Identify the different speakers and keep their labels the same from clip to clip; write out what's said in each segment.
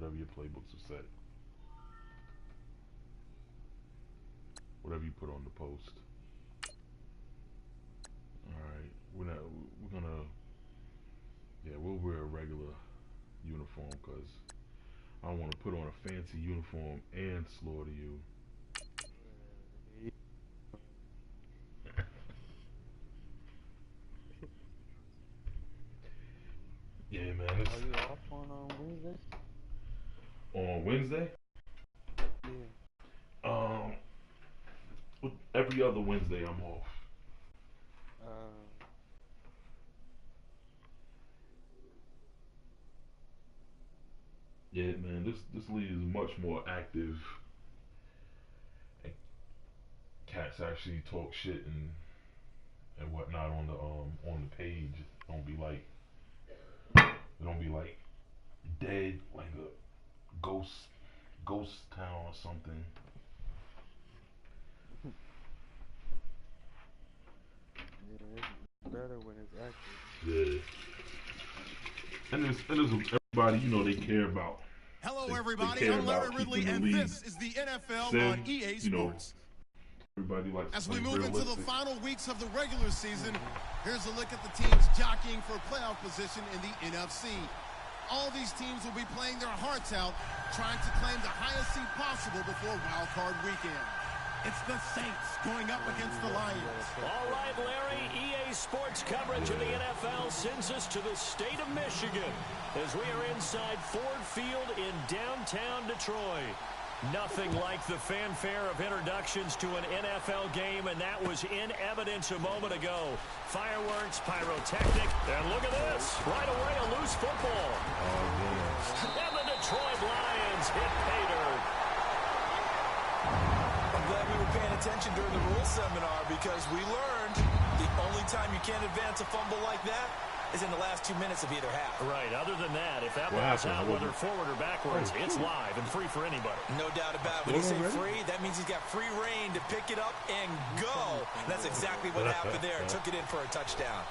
Speaker 1: whatever your playbooks are set. Whatever you put on the post. Alright, we're gonna, yeah, we'll wear a regular uniform because I don't want to put on a fancy uniform and slaughter you. Yeah, man.
Speaker 2: Are you off on Wednesday?
Speaker 1: On Wednesday?
Speaker 2: Yeah.
Speaker 1: Um, every other Wednesday I'm off.
Speaker 2: Uh,
Speaker 1: Yeah, man. This league is much more active. And cats actually talk shit and whatnot on the page. Don't be like it don't be like dead like a ghost town or something.
Speaker 2: yeah, it's better when it's active.
Speaker 1: Yeah. And there's everybody, you know, they care about.
Speaker 3: Hello,
Speaker 1: They
Speaker 3: everybody.
Speaker 1: care
Speaker 3: I'm Larry
Speaker 1: about
Speaker 3: Ridley,
Speaker 1: keeping the
Speaker 3: and
Speaker 1: league
Speaker 3: this is the NFL
Speaker 1: safe,
Speaker 3: on EA
Speaker 1: you know,
Speaker 3: Sports.
Speaker 1: everybody likes
Speaker 3: As
Speaker 1: to
Speaker 3: we
Speaker 1: play
Speaker 3: move into the
Speaker 1: realistic.
Speaker 3: final weeks of the regular season, here's a look at the teams jockeying for playoff position in the NFC. All these teams will be playing their hearts out, trying to claim the highest seed possible before Wild Card Weekend. It's the Saints going up against the Lions.
Speaker 4: All right, Larry, EA Sports coverage of the NFL sends us to the state of Michigan as we are inside Ford Field in downtown Detroit. Nothing like the fanfare of introductions to an NFL game, and that was in evidence a moment ago. Fireworks, pyrotechnic, and look at this. Right away, a loose football. And the Detroit Lions hit pay dirt.
Speaker 5: I'm glad we were paying attention during the rules seminar because we learned the only time you can't advance a fumble like that is in the last 2 minutes of either half.
Speaker 4: Right. Other than that, if that ball's out, whether forward or backwards, it's live and free for anybody.
Speaker 5: No doubt about it. When you say free, that means he's got free reign to pick it up and go. And that's exactly what happened there. Took it in for a touchdown.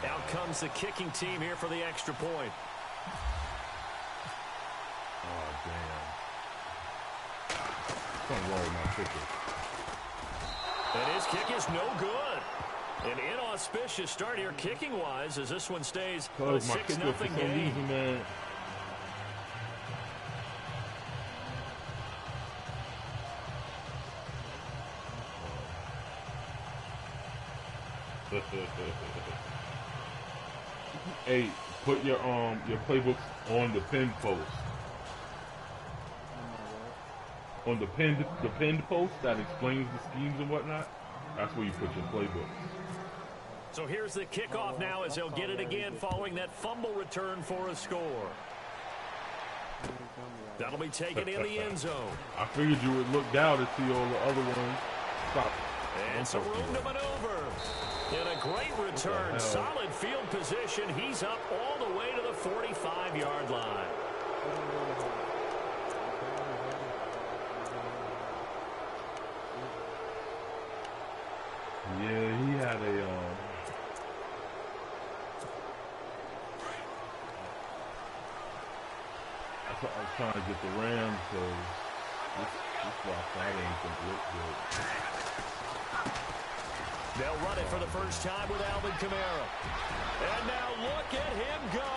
Speaker 4: Out comes the kicking team here for the extra point.
Speaker 1: Oh, damn. Something wrong with my kicker.
Speaker 4: And his kick is no good. An inauspicious start here kicking-wise as this one stays a 6-0 game.
Speaker 1: Man. Hey, put your playbooks on the pin post. On the pinned post that explains the schemes and whatnot. That's where you put your playbooks.
Speaker 4: So here's the kickoff now as they'll get it again following that fumble return for a score. That'll be taken in the end zone.
Speaker 1: I figured you would look down to see all the other ones. Stop.
Speaker 4: And some room to maneuver. And a great return. Solid field position. He's up all the way to the 45-yard line.
Speaker 1: Yeah, he had a I was trying to get the Rams, so this Wi-Fi ain't gonna look good.
Speaker 4: They'll run it for the first time with Alvin Kamara. And now look at him go.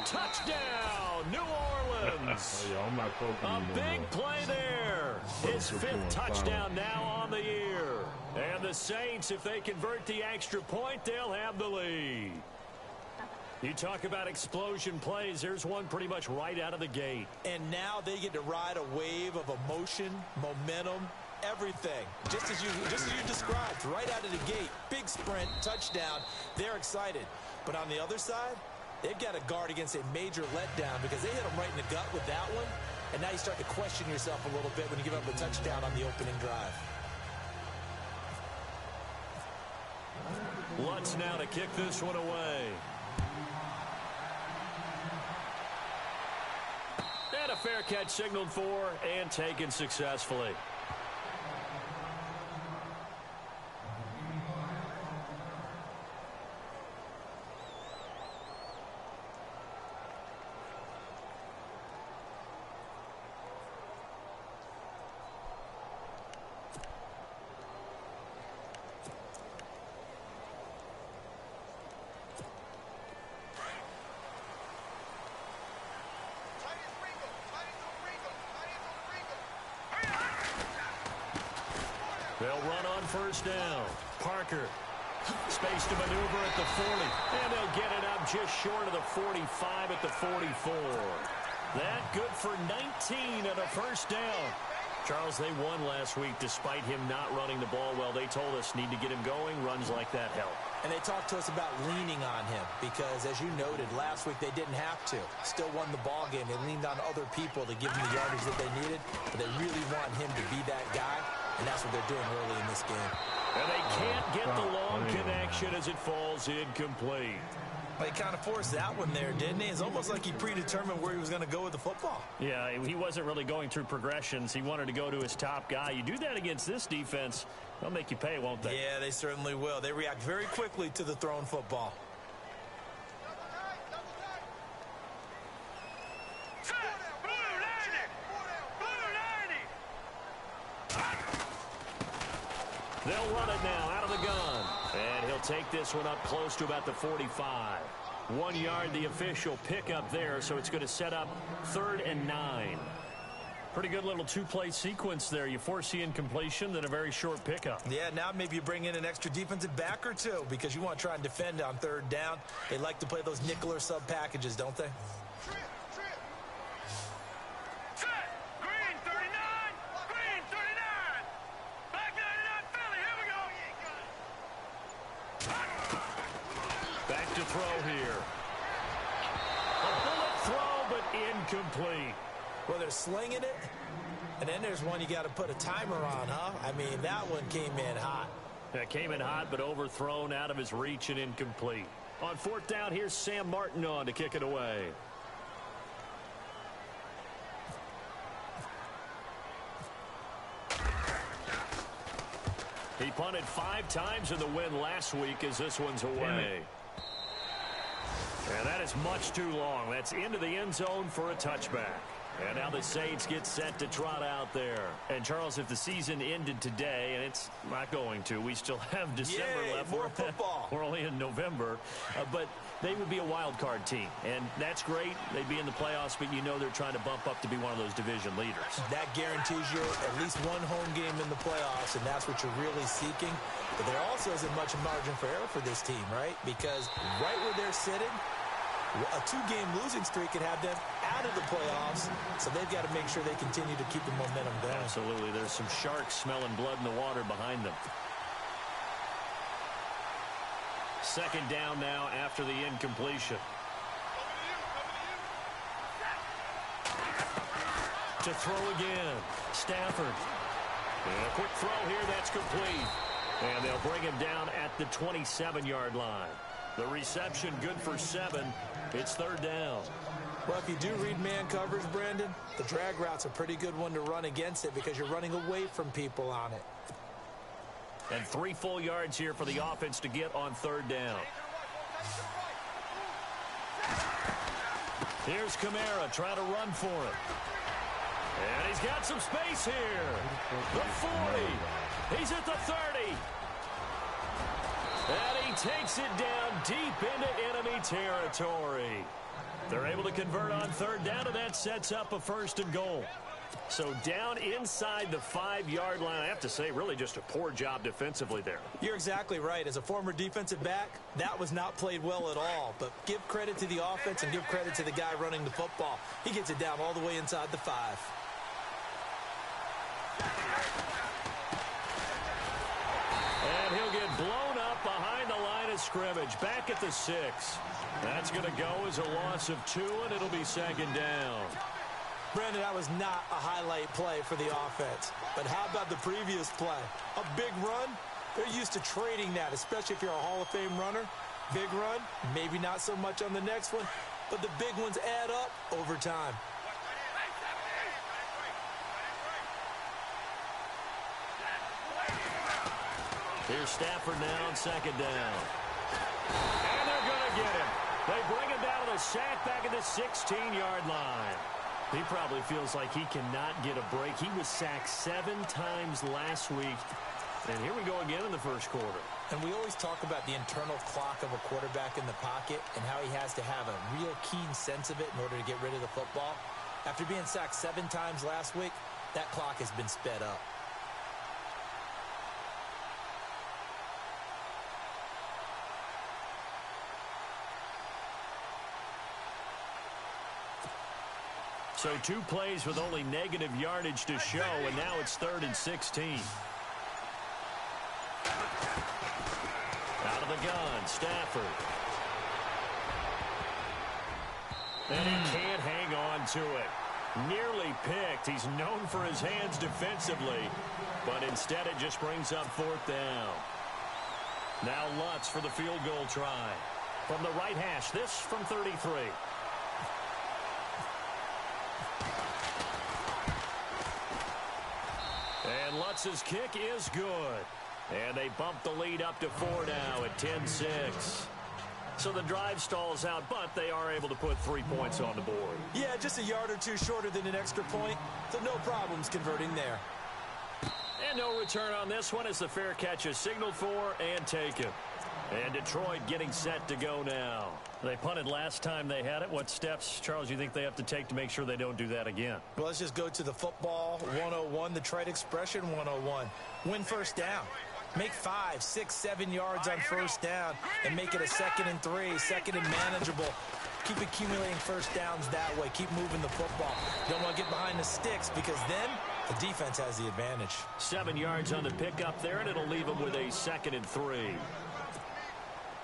Speaker 4: Touchdown, New Orleans.
Speaker 1: Yeah, I'm not
Speaker 4: A big play there. His 5th touchdown now on the year. And the Saints, if they convert the extra point, they'll have the lead. You talk about explosion plays. There's one pretty much right out of the gate.
Speaker 5: And now they get to ride a wave of emotion, momentum, everything. Just as you described, right out of the gate. Big sprint, touchdown. They're excited. But on the other side, they've got to guard against a major letdown because they hit them right in the gut with that one. And now you start to question yourself a little bit when you give up a touchdown on the opening drive.
Speaker 4: Lutz now to kick this one away. And a fair catch signaled for and taken successfully. They'll run on first down. Parker. Space to maneuver at the 40. And they'll get it up just short of the 45 at the 44. That good for 19 and a first down. Charles, they won last week despite him not running the ball well. They told us need to get him going. Runs like that help.
Speaker 5: And they talked to us about leaning on him because, as you noted, last week they didn't have to. Still won the ball game. They leaned on other people to give them the yardage that they needed. But they really want him to be that guy, and that's what they're doing early in this game.
Speaker 4: And they can't get the long connection as it falls incomplete.
Speaker 5: Well, he kind of forced that one there, didn't he? It's almost like he predetermined where he was going to go with the football.
Speaker 4: Yeah, he wasn't really going through progressions. He wanted to go to his top guy. You do that against this defense, they'll make you pay, won't they?
Speaker 5: Yeah, they certainly will. They react very quickly to the thrown football.
Speaker 4: They'll run it now out of the gun. And he'll take this one up close to about the 45. 1 yard, the official pickup there, so it's going to set up 3rd and 9. Pretty good little two-play sequence there. You force the incompletion, then a very short pickup.
Speaker 5: Yeah, now maybe you bring in an extra defensive back or two because you want to try and defend on 3rd down. They like to play those nickel or sub packages, don't they?
Speaker 4: Back to throw here. A bullet throw, but incomplete.
Speaker 5: Well, they're slinging it, and then there's one you got to put a timer on, huh? I mean, that one came in hot.
Speaker 4: That came in hot, but overthrown out of his reach and incomplete. On 4th down, here's Sam Martin on to kick it away. He punted 5 times in the win last week as this one's away. And that is much too long. That's into the end zone for a touchback. And now the Saints get set to trot out there. And, Charles, if the season ended today, and it's not going to, we still have December left.
Speaker 5: More football.
Speaker 4: We're only in November. But they would be a wild card team. And that's great. They'd be in the playoffs, but you know they're trying to bump up to be one of those division leaders.
Speaker 5: That guarantees you at least one home game in the playoffs, and that's what you're really seeking. But there also isn't much margin for error for this team, right? Because right where they're sitting, a 2-game losing streak could have them out of the playoffs, so they've got to make sure they continue to keep the momentum going.
Speaker 4: Absolutely. There's some sharks smelling blood in the water behind them. 2nd down now after the incompletion. To throw again. Stafford. And a quick throw here. That's complete. And they'll bring him down at the 27-yard line. The reception good for 7. It's 3rd down.
Speaker 5: Well, if you do read man coverage, Brandon, the drag route's a pretty good one to run against it because you're running away from people on it.
Speaker 4: And 3 full yards here for the offense to get on 3rd down. Here's Kamara trying to run for it. And he's got some space here. The 40. He's at the 30. And he takes it down deep into enemy territory. They're able to convert on 3rd down, and that sets up a 1st and goal. So down inside the 5-yard line. I have to say, really just a poor job defensively there.
Speaker 5: You're exactly right. As a former defensive back, that was not played well at all. But give credit to the offense and give credit to the guy running the football. He gets it down all the way inside the 5.
Speaker 4: And he'll get blown up behind the line of scrimmage. Back at the 6. That's going to go as a loss of 2, and it'll be 2nd down.
Speaker 5: Brandon, that was not a highlight play for the offense. But how about the previous play? A big run? They're used to trading that, especially if you're a Hall of Fame runner. Big run, maybe not so much on the next one, but the big ones add up over time.
Speaker 4: Here's Stafford now on 2nd down. And they're going to get him. They bring him down to the sack back at the 16-yard line. He probably feels like he cannot get a break. He was sacked 7 times last week. And here we go again in the 1st quarter.
Speaker 5: And we always talk about the internal clock of a quarterback in the pocket and how he has to have a real keen sense of it in order to get rid of the football. After being sacked 7 times last week, that clock has been sped up.
Speaker 4: So 2 plays with only negative yardage to show, and now it's 3rd and 16. Out of the gun, Stafford. And he can't hang on to it. Nearly picked. He's known for his hands defensively, but instead it just brings up 4th down. Now Lutz for the field goal try. From the right hash, this from 33. And Lutz's kick is good. And they bump the lead up to 4 now at 10-6. So the drive stalls out, but they are able to put 3 points on the board.
Speaker 5: Yeah, just a yard or 2 shorter than an extra point, so no problems converting there.
Speaker 4: And no return on this one as the fair catch is signaled for and taken. And Detroit getting set to go now. They punted last time they had it. What steps, Charles, you think they have to take to make sure they don't do that again?
Speaker 5: Well, let's just go to the football 101, the trade expression 101. Win first down. Make 5, 6, 7 yards on first down and make it a 2nd and 3, 2nd and manageable. Keep accumulating first downs that way. Keep moving the football. You don't want to get behind the sticks because then the defense has the advantage.
Speaker 4: 7 yards on the pickup there, and it'll leave them with a 2nd and 3.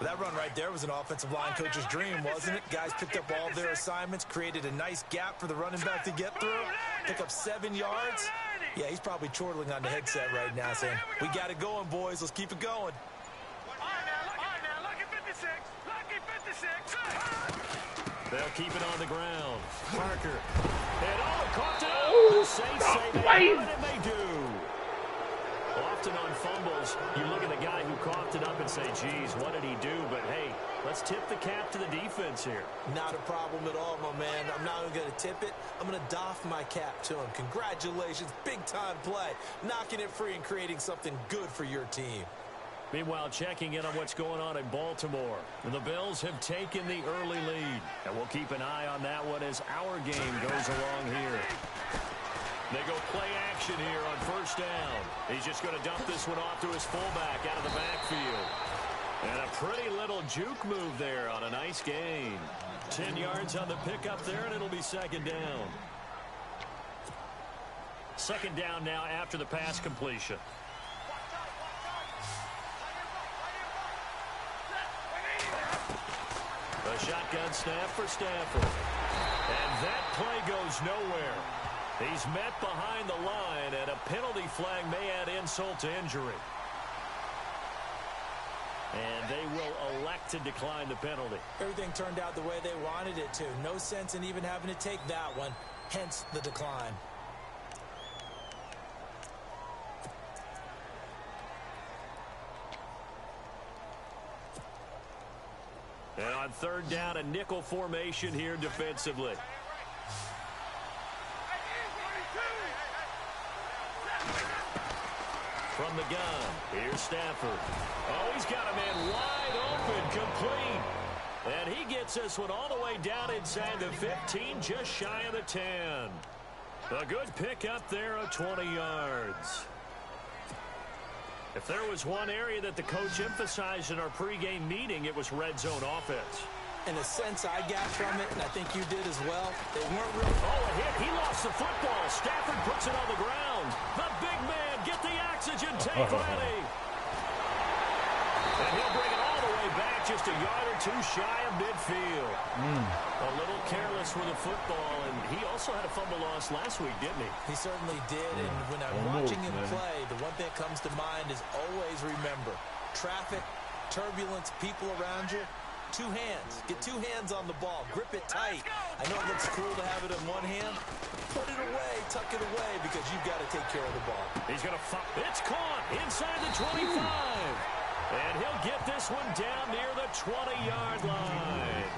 Speaker 5: Well, that run right there was an offensive line coach's dream, wasn't it? Guys picked up all their assignments, created a nice gap for the running back to get through, pick up 7 yards. Yeah, he's probably chortling on the headset right now saying, we got it going, boys. Let's keep it going.
Speaker 4: They'll keep it on the ground. Parker. And caught it. The Saints say they have it, and they do. Often on fumbles, you look at the guy who coughed it up and say, geez, what did he do? But, hey, let's tip the cap to the defense here.
Speaker 5: Not a problem at all, my man. I'm not even going to tip it. I'm going to doff my cap to him. Congratulations. Big-time play. Knocking it free and creating something good for your team.
Speaker 4: Meanwhile, checking in on what's going on in Baltimore. And the Bills have taken the early lead. And we'll keep an eye on that one as our game goes along here. They go play action here on first down. He's just going to dump this one off to his fullback out of the backfield. And a pretty little juke move there on a nice gain. 10 yards on the pickup there, and it'll be 2nd down. 2nd down now after the pass completion. A shotgun snap for Stafford. And that play goes nowhere. He's met behind the line, and a penalty flag may add insult to injury. And they will elect to decline the penalty.
Speaker 5: Everything turned out the way they wanted it to. No sense in even having to take that one, hence the decline.
Speaker 4: And on 3rd down, a nickel formation here defensively. From the gun, here's Stafford. Oh, he's got a man wide open, complete. And he gets this one all the way down inside the 15, just shy of the 10. A good pickup there of 20 yards. If there was one area that the coach emphasized in our pregame meeting, it was red zone offense.
Speaker 5: In a sense I got from it, and I think you did as well, they weren't really...
Speaker 4: Oh, a hit. He lost the football. Stafford puts it on the ground. The big man, get the oxygen tank ready. And he'll bring it all the way back, just a yard or 2 shy of midfield. A little careless with the football, and he also had a fumble loss last week, didn't he?
Speaker 5: He certainly did, and when I'm watching him play, the one thing that comes to mind is always remember, traffic, turbulence, people around you, 2 hands. Get 2 hands on the ball. Grip it tight. I know it looks cool to have it in one hand. Put it away, tuck it away, because you've got to take care of the ball.
Speaker 4: He's going to it's caught inside the 25. And he'll get this one down near the 20-yard line.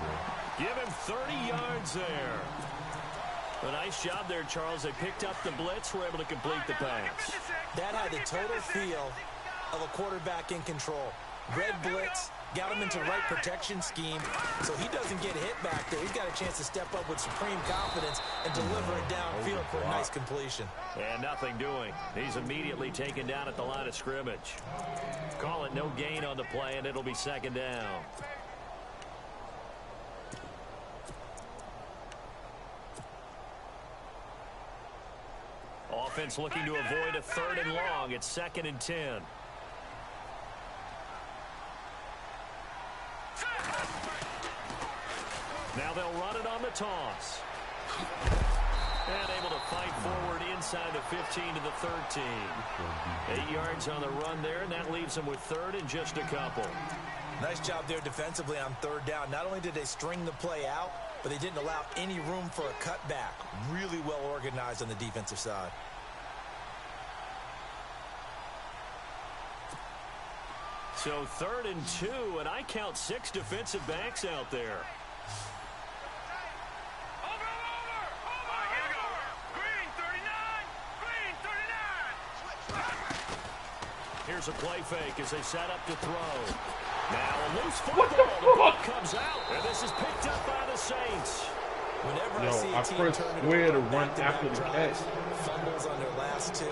Speaker 4: Give him 30 yards there. A nice job there, Charles. They picked up the blitz, were able to complete the pass.
Speaker 5: That had the total feel of a quarterback in control. Red blitz, got him into the right protection scheme, so he doesn't get hit back there. He's got a chance to step up with supreme confidence and deliver it downfield for a nice completion.
Speaker 4: And nothing doing. He's immediately taken down at the line of scrimmage. Call it no gain on the play, and it'll be 2nd down. offense looking to avoid a 3rd and long. It's 2nd and 10. Now they'll run it on the toss. And able to fight forward inside the 15 to the 13. 8 yards on the run there, and that leaves them with 3rd and just a couple.
Speaker 5: Nice job there defensively on 3rd down. Not only did they string the play out, but they didn't allow any room for a cutback. Really well organized on the defensive side.
Speaker 4: So 3rd and 2, and I count 6 defensive backs out there. Here's a play fake as they set up to throw. Now a loose football. The ball comes out, and this is picked up by the Saints.
Speaker 5: Whenever I see a team
Speaker 1: press
Speaker 5: turn
Speaker 1: square to
Speaker 5: it
Speaker 1: run
Speaker 5: back-to-back
Speaker 1: after the
Speaker 5: drives,
Speaker 1: catch.
Speaker 5: fumbles on their last 2,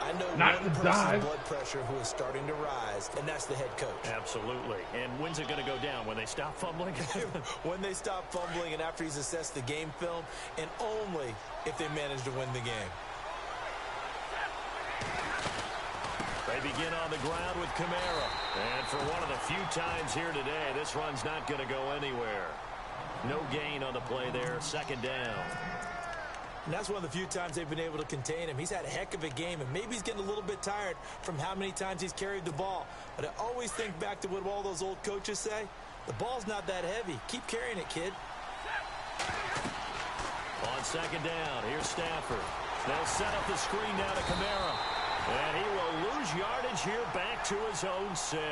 Speaker 5: I know
Speaker 1: Not
Speaker 5: one
Speaker 1: to
Speaker 5: person's
Speaker 1: dive.
Speaker 5: blood pressure who is starting to rise, and that's the head coach.
Speaker 4: Absolutely. And when's it going to go down? When they stop fumbling?
Speaker 5: When they stop fumbling and after he's assessed the game film, and only if they manage to win the game.
Speaker 4: They begin on the ground with Kamara. And for one of the few times here today, this run's not going to go anywhere. No gain on the play there, 2nd down.
Speaker 5: And that's one of the few times they've been able to contain him. He's had a heck of a game, and maybe he's getting a little bit tired from how many times he's carried the ball. But I always think back to what all those old coaches say. The ball's not that heavy. Keep carrying it, kid.
Speaker 4: On 2nd down, here's Stafford. They'll set up the screen down to Kamara. And he will lose yardage here back to his own 6.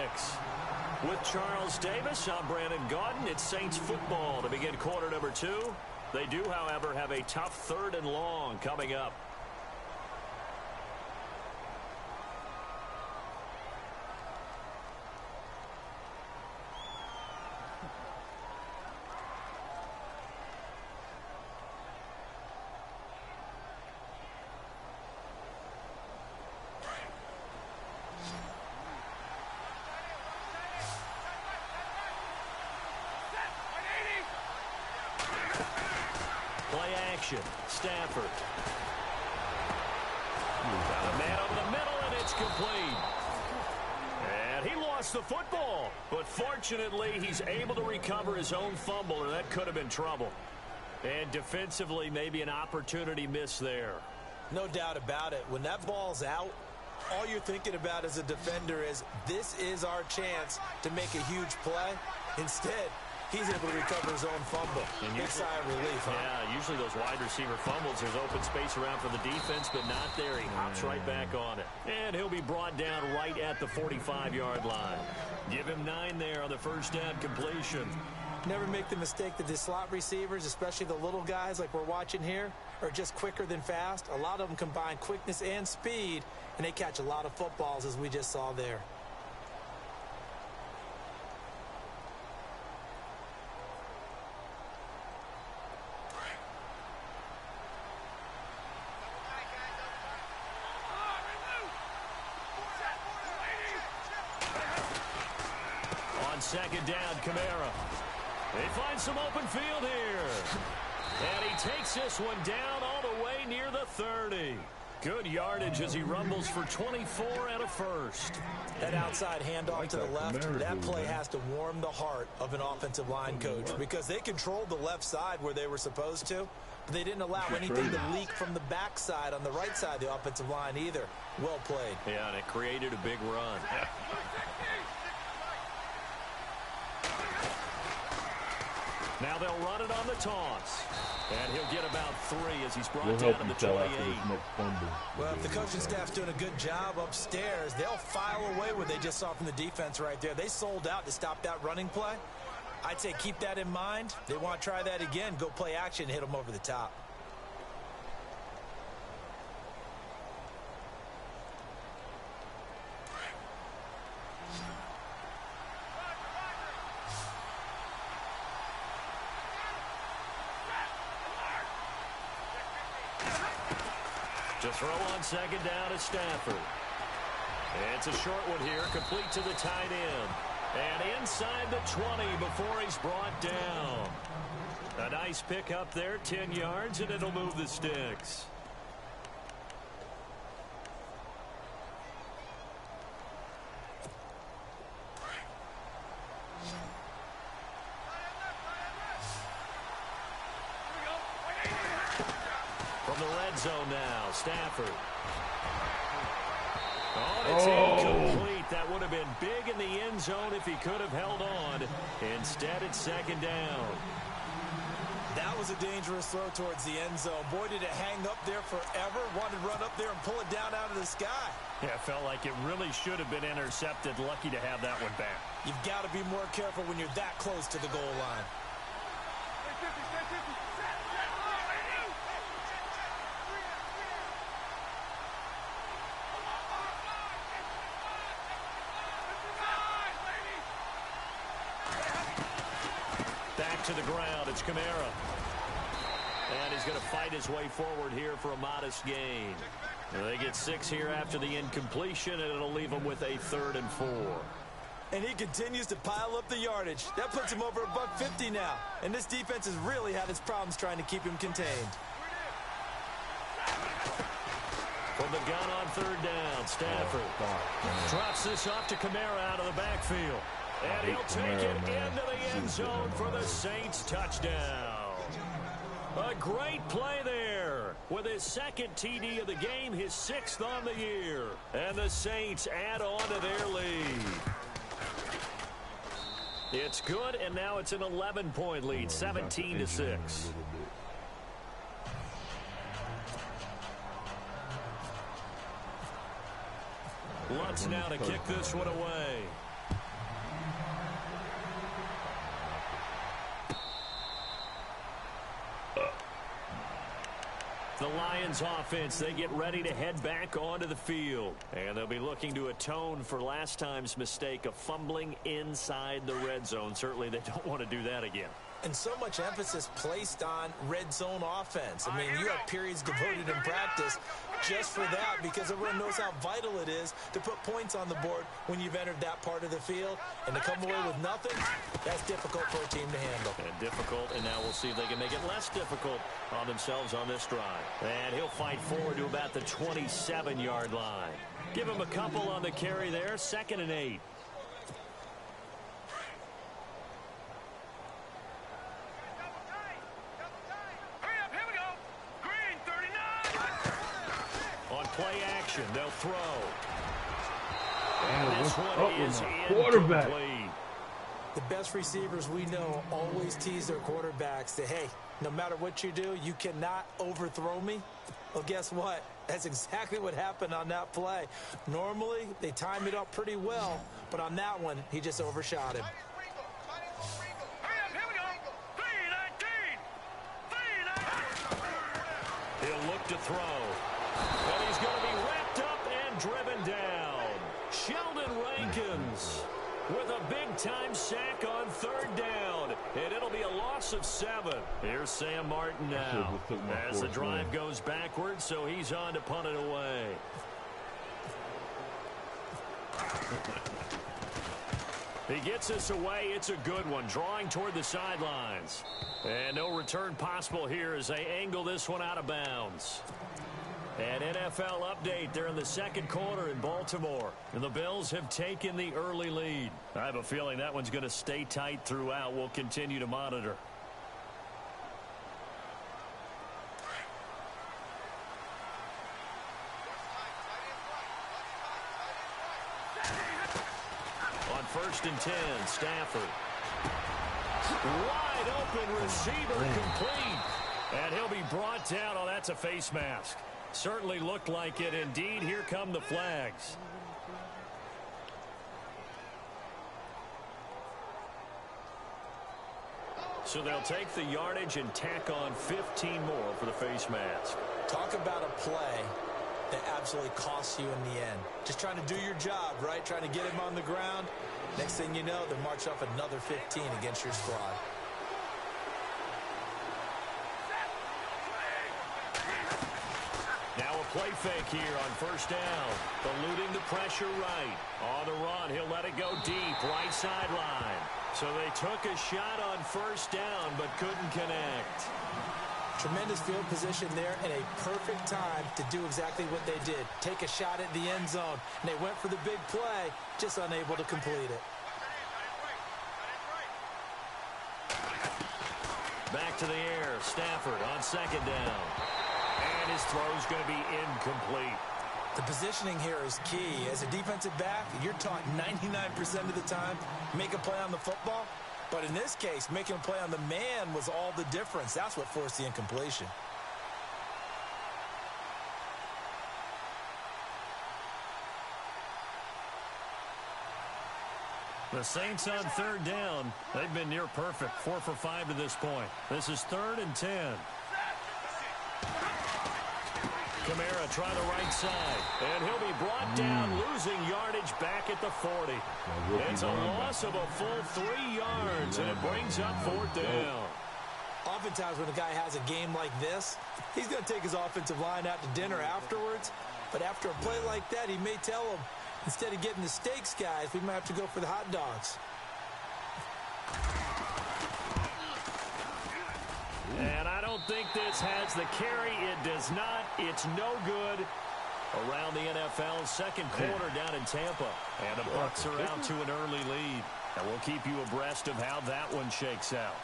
Speaker 4: With Charles Davis, I'm Brandon Gaudin. It's Saints football to begin quarter number 2. They do, however, have a tough 3rd and long coming up. Play action. Stafford. Got a man over the middle, and it's complete. And he lost the football. But fortunately, he's able to recover his own fumble, or that could have been trouble. And defensively, maybe an opportunity missed there.
Speaker 5: No doubt about it. When that ball's out, all you're thinking about as a defender is, this is our chance to make a huge play. Instead, he's able to recover his own fumble. And big sigh of relief, huh?
Speaker 4: Yeah, usually those wide receiver fumbles, there's open space around for the defense, but not there. He hops right back on it. And he'll be brought down right at the 45-yard line. Give him 9 there on the first down completion.
Speaker 5: Never make the mistake that the slot receivers, especially the little guys like we're watching here, are just quicker than fast. A lot of them combine quickness and speed, and they catch a lot of footballs, as we just saw there.
Speaker 4: On 2nd down, Kamara. They find some open field here. And he takes this one down all the way near the 30. Good yardage as he rumbles for 24 and a first.
Speaker 5: That outside handoff to the left, that play has to warm the heart of an offensive line coach, because they controlled the left side where they were supposed to, but they didn't allow anything to leak from the backside on the right side of the offensive line either. Well played.
Speaker 4: Yeah, and it created a big run. Now they'll run it on the toss. And he'll get about 3 as he's brought down to the 28.
Speaker 5: Well, if the coaching staff's doing a good job upstairs, they'll file away what they just saw from the defense right there. They sold out to stop that running play. I'd say keep that in mind. They want to try that again. Go play action, hit them over the top.
Speaker 4: To throw on 2nd down is Stafford. It's a short one here, complete to the tight end. And inside the 20 before he's brought down. A nice pick up there, 10 yards, and it'll move the sticks. From the red zone now, Stafford. Oh, it's incomplete. That would have been big in the end zone if he could have held on. Instead, it's second down.
Speaker 5: That was a dangerous throw towards the end zone. Boy, did it hang up there forever. Wanted to run up there and pull it down out of the sky.
Speaker 4: Yeah, it felt like it really should have been intercepted. Lucky to have that one back.
Speaker 5: You've got to be more careful when you're that close to the goal line.
Speaker 4: Back to the ground, it's Kamara. And he's going to fight his way forward here for a modest gain. They get 6 here after the incompletion, and it'll leave them with a 3rd and 4.
Speaker 5: And he continues to pile up the yardage. That puts him over $150 now. And this defense has really had its problems trying to keep him contained.
Speaker 4: From the gun on 3rd down, Stafford drops this off to Kamara out of the backfield. And he'll take it into the end zone for the Saints touchdown. A great play there with his 2nd TD of the game, his 6th on the year. And the Saints add on to their lead. It's good, and now it's an 11-point lead, 17-6. Lutz now to kick this one away. The Lions offense, they get ready to head back onto the field. And they'll be looking to atone for last time's mistake of fumbling inside the red zone. Certainly they don't want to do that again.
Speaker 5: And so much emphasis placed on red zone offense. I mean, you have periods devoted in practice just for that because everyone knows how vital it is to put points on the board when you've entered that part of the field. And to come away with nothing, that's difficult for a team to handle.
Speaker 4: And difficult, and now we'll see if they can make it less difficult on themselves on this drive. And he'll fight forward to about the 27-yard line. Give him a couple on the carry there, 2nd and 8. Play action, they'll throw. And this one is incomplete.
Speaker 5: The best receivers we know always tease their quarterbacks that, hey, no matter what you do, you cannot overthrow me. Well, guess what? That's exactly what happened on that play. Normally, they time it up pretty well, but on that one, he just overshot him.
Speaker 4: He'll look to throw. And he's going to be wrapped up and driven down. Sheldon Rankins with a big-time sack on 3rd down. And it'll be a loss of 7. Here's Sam Martin now as the drive goes backwards, so he's on to punt it away. He gets this away. It's a good one, drawing toward the sidelines. And no return possible here as they angle this one out of bounds. An NFL update. They're in the 2nd quarter in Baltimore. And the Bills have taken the early lead. I have a feeling that one's going to stay tight throughout. We'll continue to monitor. On 1st and 10, Stafford. Wide open receiver complete. And he'll be brought down. Oh, that's a face mask. Certainly looked like it. Indeed, here come the flags. So they'll take the yardage and tack on 15 more for the face mask.
Speaker 5: Talk about a play that absolutely costs you in the end. Just trying to do your job, right? Trying to get him on the ground. Next thing you know, they march off another 15 against your squad.
Speaker 4: Now a play fake here on 1st down. Eluding the pressure right. On the run, he'll let it go deep, right sideline. So they took a shot on 1st down, but couldn't connect.
Speaker 5: Tremendous field position there and a perfect time to do exactly what they did. Take a shot at the end zone. And they went for the big play, just unable to complete it. Back
Speaker 4: to the air. Stafford on 2nd down. And this throw is going to be incomplete.
Speaker 5: The positioning here is key. As a defensive back, you're taught 99% of the time, make a play on the football. But in this case, making a play on the man was all the difference. That's what forced the incompletion.
Speaker 4: The Saints on third down. They've been near perfect. 4 for 5 to this point. This is 3rd and 10. Kamara trying the right side. And he'll be brought down, losing yardage back at the 40. It's a loss of a full 3 yards, and it brings up 4th down.
Speaker 5: Oftentimes when a guy has a game like this, he's going to take his offensive line out to dinner afterwards. But after a play like that, he may tell them, instead of getting the steaks, guys, we might have to go for the hot dogs.
Speaker 4: And I don't think this has the carry. It does not. It's no good. Around the NFL, second quarter down in Tampa. And the Bucs are out to an early lead. And we'll keep you abreast of how that one shakes out.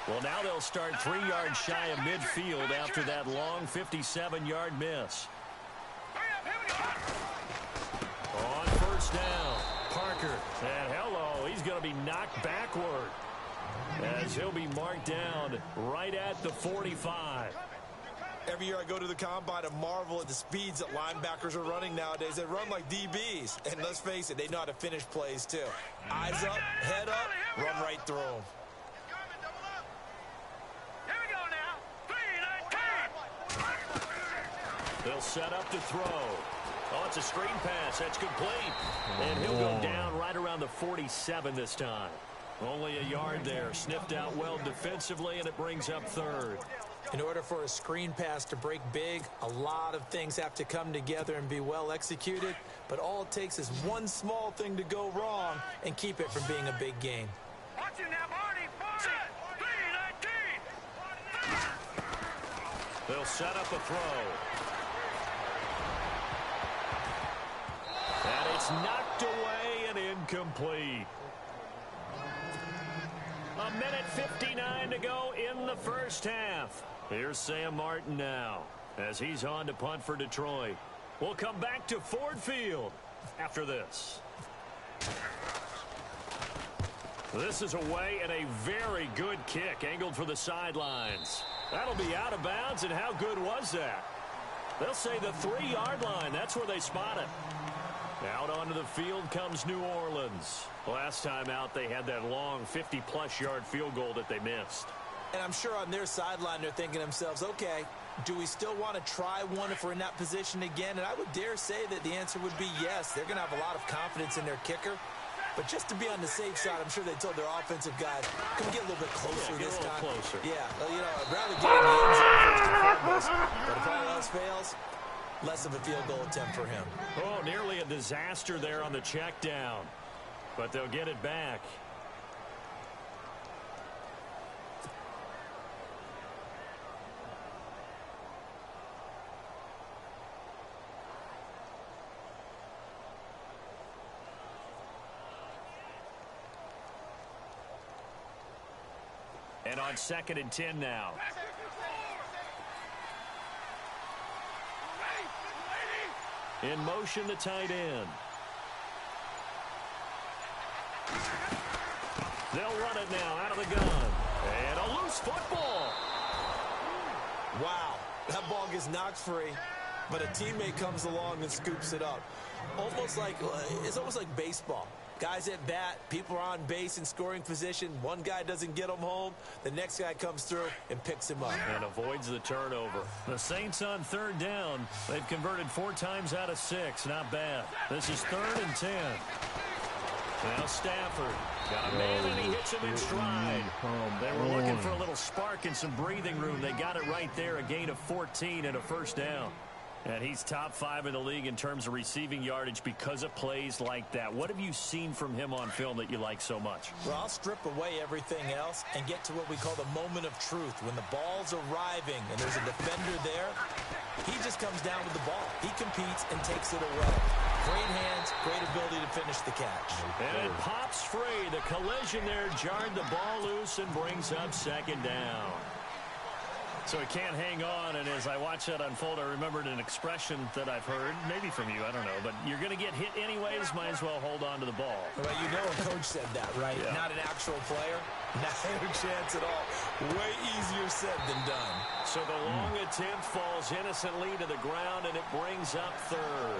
Speaker 4: Well, now they'll start 3 yards shy of midfield after that long 57-yard miss. On first down, Parker. And hello, he's going to be knocked backward as he'll be marked down right at the 45.
Speaker 5: Every year I go to the combine and marvel at the speeds that linebackers are running nowadays. They run like DBs. And let's face it, they know how to finish plays too. Eyes up, head up, run right through them.
Speaker 4: They'll set up to throw. Oh, it's a screen pass. That's complete. And he'll go down right around the 47 this time. Only a yard there. Sniffed out well defensively, and it brings up 3rd.
Speaker 5: In order for a screen pass to break big, a lot of things have to come together and be well executed. But all it takes is one small thing to go wrong and keep it from being a big game.
Speaker 4: They'll set up a throw. And it's knocked away and incomplete. A minute 59 to go in the first half. Here's Sam Martin now as he's on to punt for Detroit. We'll come back to Ford Field after this. This is away and a very good kick angled for the sidelines. That'll be out of bounds, and how good was that? They'll say the 3-yard line. That's where they spot it. Out onto the field comes New Orleans. Last time out, they had that long 50-plus yard field goal that they missed.
Speaker 5: And I'm sure on their sideline they're thinking to themselves, okay, do we still want to try one if we're in that position again? And I would dare say that the answer would be yes. They're going to have a lot of confidence in their kicker. But just to be on the safe side, I'm sure they told their offensive guys, can we get a little bit closer this time?
Speaker 4: Closer.
Speaker 5: Yeah, well, you know, I'd rather get in the end zone first and foremost. But if all else fails, less of a field goal attempt for him.
Speaker 4: Oh, nearly a disaster there on the check down. But they'll get it back. And on 2nd and 10 now. In motion, the tight end. They'll run it now out of the gun. And a loose football.
Speaker 5: Wow, that ball gets knocked free, but a teammate comes along and scoops it up. It's almost like baseball. Guys at bat, people are on base in scoring position. One guy doesn't get him home. The next guy comes through and picks him up.
Speaker 4: And avoids the turnover. The Saints on 3rd down. They've converted 4 times out of 6. Not bad. This is 3rd and 10. Now Stafford. Got a man and he hits him in stride. They were looking for a little spark and some breathing room. They got it right there. A gain of 14 and a first down. And he's top 5 in the league in terms of receiving yardage because of plays like that. What have you seen from him on film that you like so much?
Speaker 5: Well, I'll strip away everything else and get to what we call the moment of truth. When the ball's arriving and there's a defender there, he just comes down with the ball. He competes and takes it away. Great hands, great ability to finish the catch.
Speaker 4: And it pops free. The collision there jarred the ball loose and brings up second down. So he can't hang on, and as I watch that unfold, I remembered an expression that I've heard, maybe from you, I don't know, but you're going to get hit anyways, might as well hold on to the ball.
Speaker 5: Well, you know a coach said that, right?
Speaker 4: Yeah.
Speaker 5: Not an actual player. Not a chance at all. Way easier said than done.
Speaker 4: So the long attempt falls innocently to the ground, and it brings up third.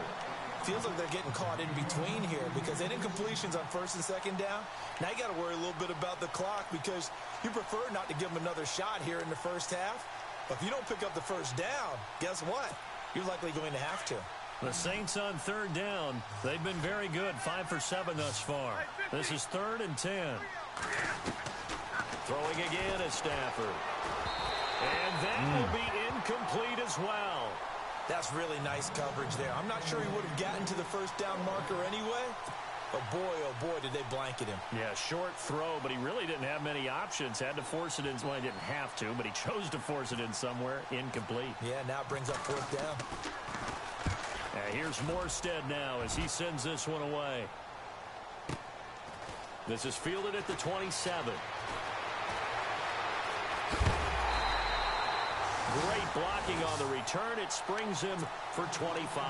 Speaker 5: Feels like they're getting caught in between here because incompletions on first and second down. Now you got to worry a little bit about the clock because you prefer not to give them another shot here in the first half. But if you don't pick up the first down, guess what? You're likely going to have to.
Speaker 4: The Saints on third down. They've been very good, 5 for 7 thus far. This is 3rd and 10. Throwing again is Stafford. And that will be incomplete as well.
Speaker 5: That's really nice coverage there. I'm not sure he would have gotten to the first down marker anyway. But boy, oh boy, did they blanket him.
Speaker 4: Yeah, short throw, but he really didn't have many options. Had to force it in. Well, he didn't have to, but he chose to force it in somewhere. Incomplete.
Speaker 5: Yeah, now it brings up 4th down.
Speaker 4: Here's Morstead now as he sends this one away. This is fielded at the 27. Great blocking on the return. It springs him for 25.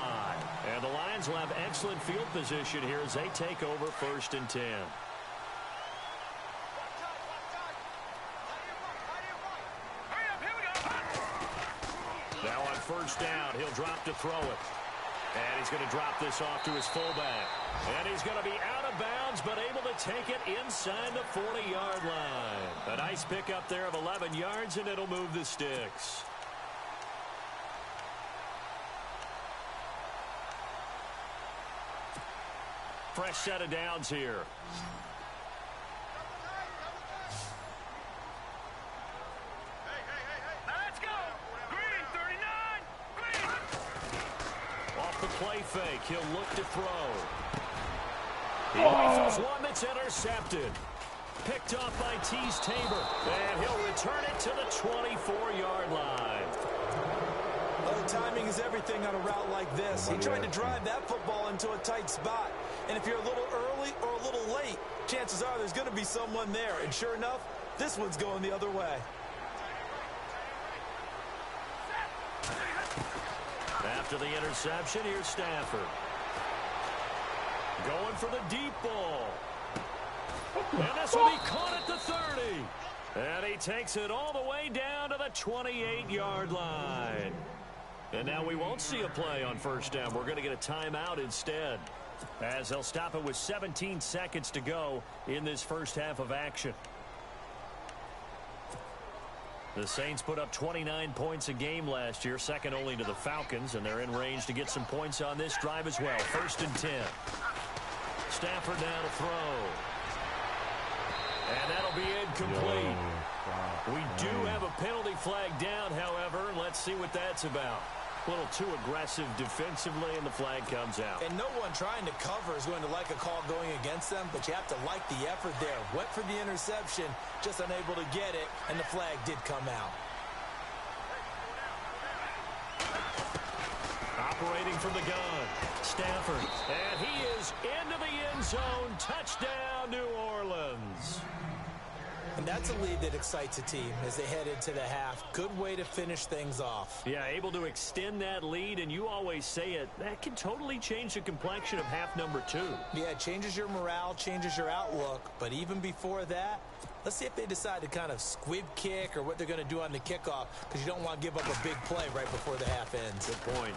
Speaker 4: And the Lions will have excellent field position here as they take over 1st and 10. Now on 1st down, he'll drop to throw it. And he's going to drop this off to his fullback. And he's going to be out of bounds, but able to take it inside the 40-yard line. A nice pickup there of 11 yards, and it'll move the sticks. Fresh set of downs here.
Speaker 6: Let's go! Green, 39! Green!
Speaker 4: Off the play fake, he'll look to throw. He rifles one that's intercepted. Picked off by Tease Tabor. And he'll return it to the 24-yard line.
Speaker 5: Oh, timing is everything on a route like this. He tried to drive that football into a tight spot. And if you're a little early or a little late, chances are there's going to be someone there. And sure enough, this one's going the other way.
Speaker 4: After the interception, here's Stafford. Going for the deep ball. And this will be caught at the 30. And he takes it all the way down to the 28-yard line. And now we won't see a play on 1st down. We're going to get a timeout instead, as they'll stop it with 17 seconds to go in this first half of action. The Saints put up 29 points a game last year, second only to the Falcons, and they're in range to get some points on this drive as well. 1st and 10. Stafford now to throw. And that'll be incomplete. We do have a penalty flag down, however. Let's see what that's about. A little too aggressive defensively, and the flag comes out.
Speaker 5: And no one trying to cover is going to like a call going against them, but you have to like the effort there. Went for the interception, just unable to get it, and the flag did come out.
Speaker 4: Operating from the gun, Stafford. And he is into the end zone. Touchdown, New Orleans.
Speaker 5: And that's a lead that excites a team as they head into the half. Good way to finish things off.
Speaker 4: Yeah, able to extend that lead, and you always say it, that can totally change the complexion of half number 2.
Speaker 5: Yeah, it changes your morale, changes your outlook. But even before that, let's see if they decide to kind of squib kick or what they're going to do on the kickoff, because you don't want to give up a big play right before the half ends.
Speaker 4: Good point.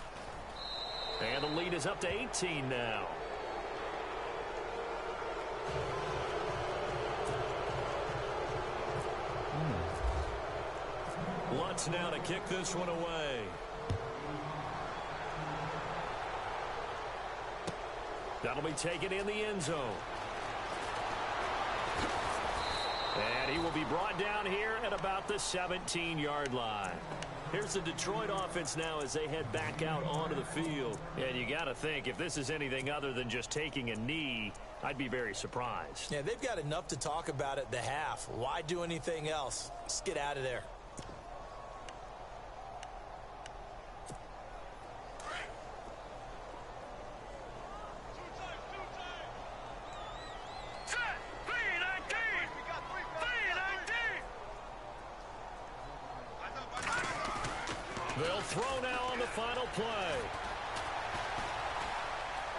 Speaker 4: And the lead is up to 18 now. Lutz now to kick this one away. That'll be taken in the end zone. And he will be brought down here at about the 17-yard line. Here's the Detroit offense now as they head back out onto the field. And you got to think, if this is anything other than just taking a knee, I'd be very surprised.
Speaker 5: Yeah, they've got enough to talk about at the half. Why do anything else? Just get out of there.
Speaker 4: They'll throw now on the final play.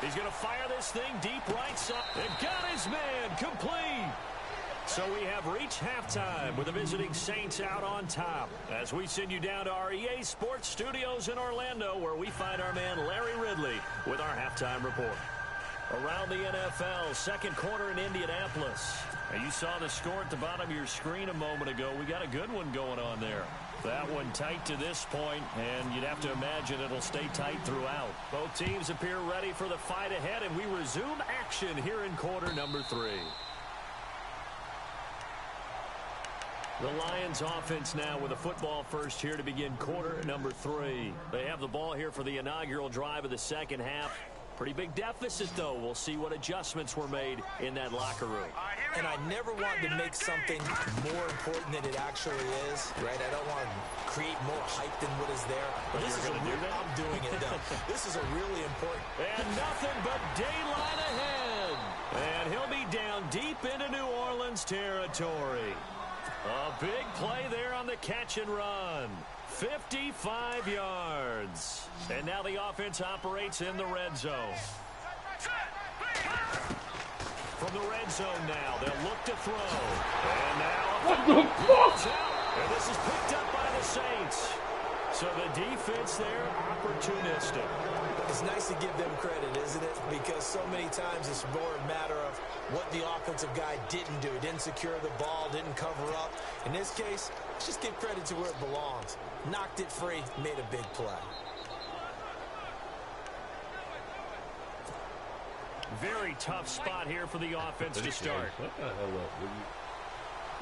Speaker 4: He's going to fire this thing deep right side. And got his man complete. So we have reached halftime with the visiting Saints out on top. As we send you down to our EA Sports Studios in Orlando, where we find our man Larry Ridley with our halftime report. Around the NFL, second quarter in Indianapolis. And you saw the score at the bottom of your screen a moment ago. We got a good one going on there. That one tight to this point, and you'd have to imagine it'll stay tight throughout. Both teams appear ready for the fight ahead, and we resume action here in quarter number 3. The Lions offense now with a football first here to begin quarter number 3. They have the ball here for the inaugural drive of the second half. Pretty big deficit, though. We'll see what adjustments were made in that locker room.
Speaker 5: And I never want to make something more important than it actually is, right? I don't want to create more hype than what is there. But this is I'm doing it, though. This is a really important.
Speaker 4: And nothing but daylight ahead. And he'll be down deep into New Orleans territory. A big play there on the catch and run. 55 yards. And now the offense operates in the red zone. From the red zone now, they'll look to throw. And now
Speaker 1: what the fuck?
Speaker 4: And this is picked up by the Saints. So the defense there, opportunistic.
Speaker 5: It's nice to give them credit, isn't it? Because so many times it's more a matter of what the offensive guy didn't do. Didn't secure the ball, didn't cover up. In this case, let's just give credit to where it belongs. Knocked it free, made a big play.
Speaker 4: Very tough spot here for the offense to start.
Speaker 1: Shut the hell up, baby.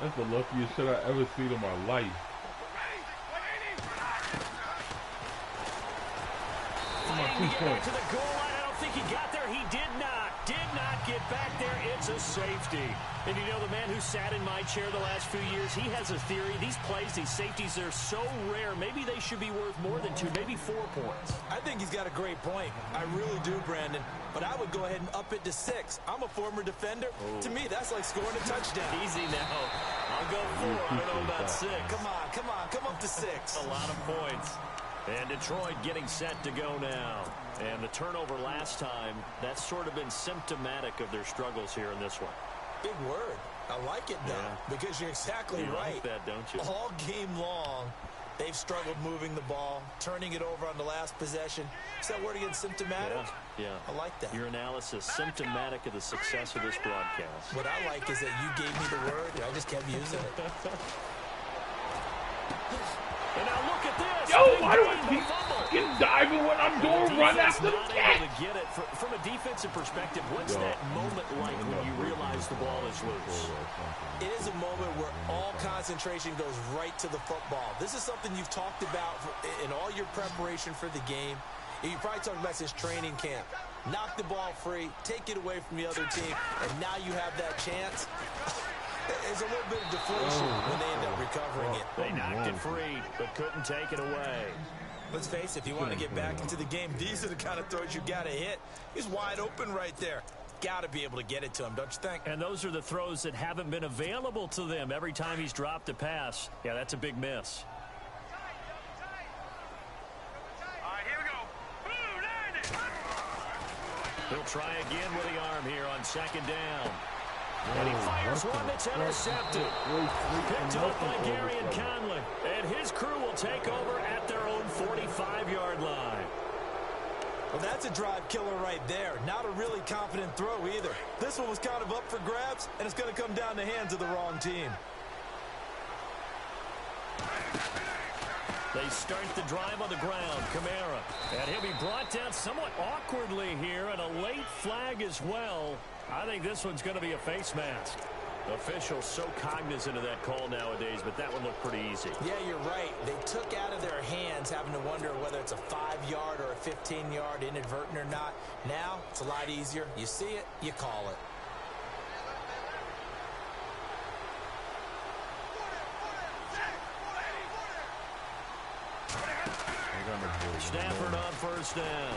Speaker 1: That's the luckiest shit I ever seen in my life.
Speaker 4: To the goal line. I don't think he got there. He did not get back there. It's a safety. And you know, the man who sat in my chair the last few years, he has a theory. These plays, these safeties, they're so rare. Maybe they should be worth more than 2, maybe 4 points.
Speaker 5: I think he's got a great point. I really do, Brandon. But I would go ahead and up it to 6. I'm a former defender. To me, that's like scoring a touchdown.
Speaker 4: Easy now. I'll go 4. I don't know about 6.
Speaker 5: Come on. Come up to 6.
Speaker 4: A lot of points. And Detroit getting set to go now. And the turnover last time, that's sort of been symptomatic of their struggles here in this one.
Speaker 5: Big word. I like it, though, because you're exactly right.
Speaker 4: Like that, don't you?
Speaker 5: All game long, they've struggled moving the ball, turning it over on the last possession. Is that word again, symptomatic?
Speaker 4: Yeah.
Speaker 5: I like that.
Speaker 4: Your analysis, symptomatic of the success of this broadcast.
Speaker 5: What I like is that you gave me the word, and I just kept using it.
Speaker 4: And now look at this.
Speaker 1: Yo, why do I keep fucking diving when I'm doing run after the catch?
Speaker 4: To get it. From a defensive perspective, what's that moment like when you realize the ball is loose?
Speaker 5: It is a moment where all concentration goes right to the football. This is something you've talked about in all your preparation for the game. You probably talked about since training camp. Knock the ball free, take it away from the other team, and now you have that chance. There's a little bit of deflation when they end up recovering it.
Speaker 4: They knocked it free, but couldn't take it away.
Speaker 5: Let's face it, if you want to get back into the game, these are the kind of throws you got to hit. He's wide open right there. Got to be able to get it to him, don't you think?
Speaker 4: And those are the throws that haven't been available to them every time he's dropped a pass. Yeah, that's a big miss.
Speaker 6: All right, here we go.
Speaker 4: He'll try again with the arm here on second down. And he fires one that's intercepted. Picked up by Gary and Conley. And his crew will take over at their own 45-yard line.
Speaker 5: Well, that's a drive killer right there. Not a really confident throw either. This one was kind of up for grabs, and it's going to come down the hands of the wrong team.
Speaker 4: They start the drive on the ground. Kamara. And he'll be brought down somewhat awkwardly here, and a late flag as well. I think this one's going to be a face mask. Officials so cognizant of that call nowadays, but that one looked pretty easy.
Speaker 5: Yeah, you're right. They took out of their hands having to wonder whether it's a 5-yard or a 15-yard inadvertent or not. Now, it's a lot easier. You see it, you call it.
Speaker 4: Stafford on first down.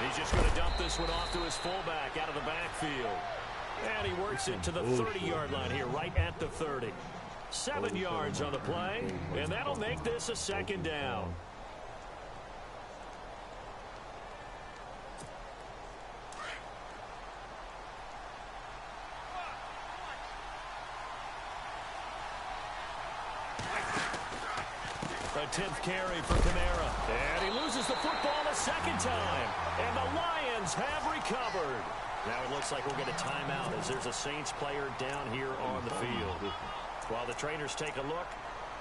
Speaker 4: He's just going to dump this one off to his fullback out of the backfield. And he works it to the 30-yard line here, right at the 30. 7 yards on the play, and that'll make this a second down. A 10th carry for Kamara. And he loses the football a second time. And the Lions have recovered. Now it looks like we'll get a timeout as there's a Saints player down here on the field. While the trainers take a look,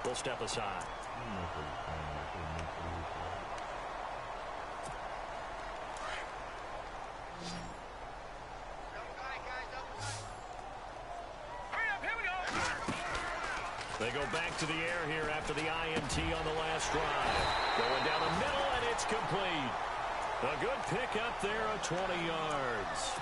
Speaker 4: we'll step aside. They go back to the air here after the INT on the last drive. Going down the middle, and it's complete. A good pickup there of 20 yards.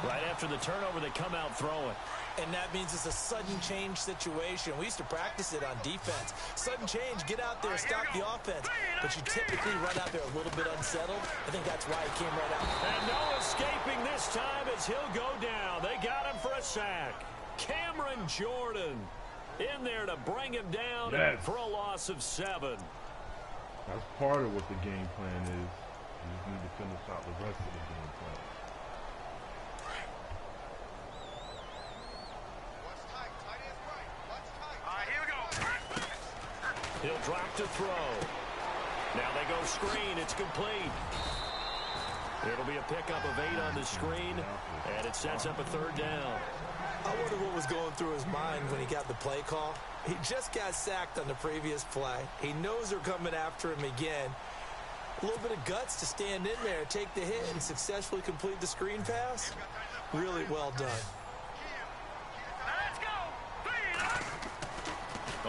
Speaker 4: Right after the turnover, they come out throwing.
Speaker 5: And that means it's a sudden change situation. We used to practice it on defense. Sudden change, get out there, stop the offense. But you typically run out there a little bit unsettled. I think that's why he came right out.
Speaker 4: And no escaping this time as he'll go down. They got him for a sack. Cameron Jordan in there to bring him down for a loss of 7.
Speaker 1: That's part of what the game plan is. You just need to finish out the rest of the game plan.
Speaker 6: Here we go.
Speaker 4: He'll drop to throw. Now they go screen. It's complete. It'll be a pickup of 8 on the screen, and it sets up a 3rd down.
Speaker 5: I wonder what was going through his mind when he got the play call. He just got sacked on the previous play. He knows they're coming after him again. A little bit of guts to stand in there, take the hit, and successfully complete the screen pass. Really well done.
Speaker 6: Let's go.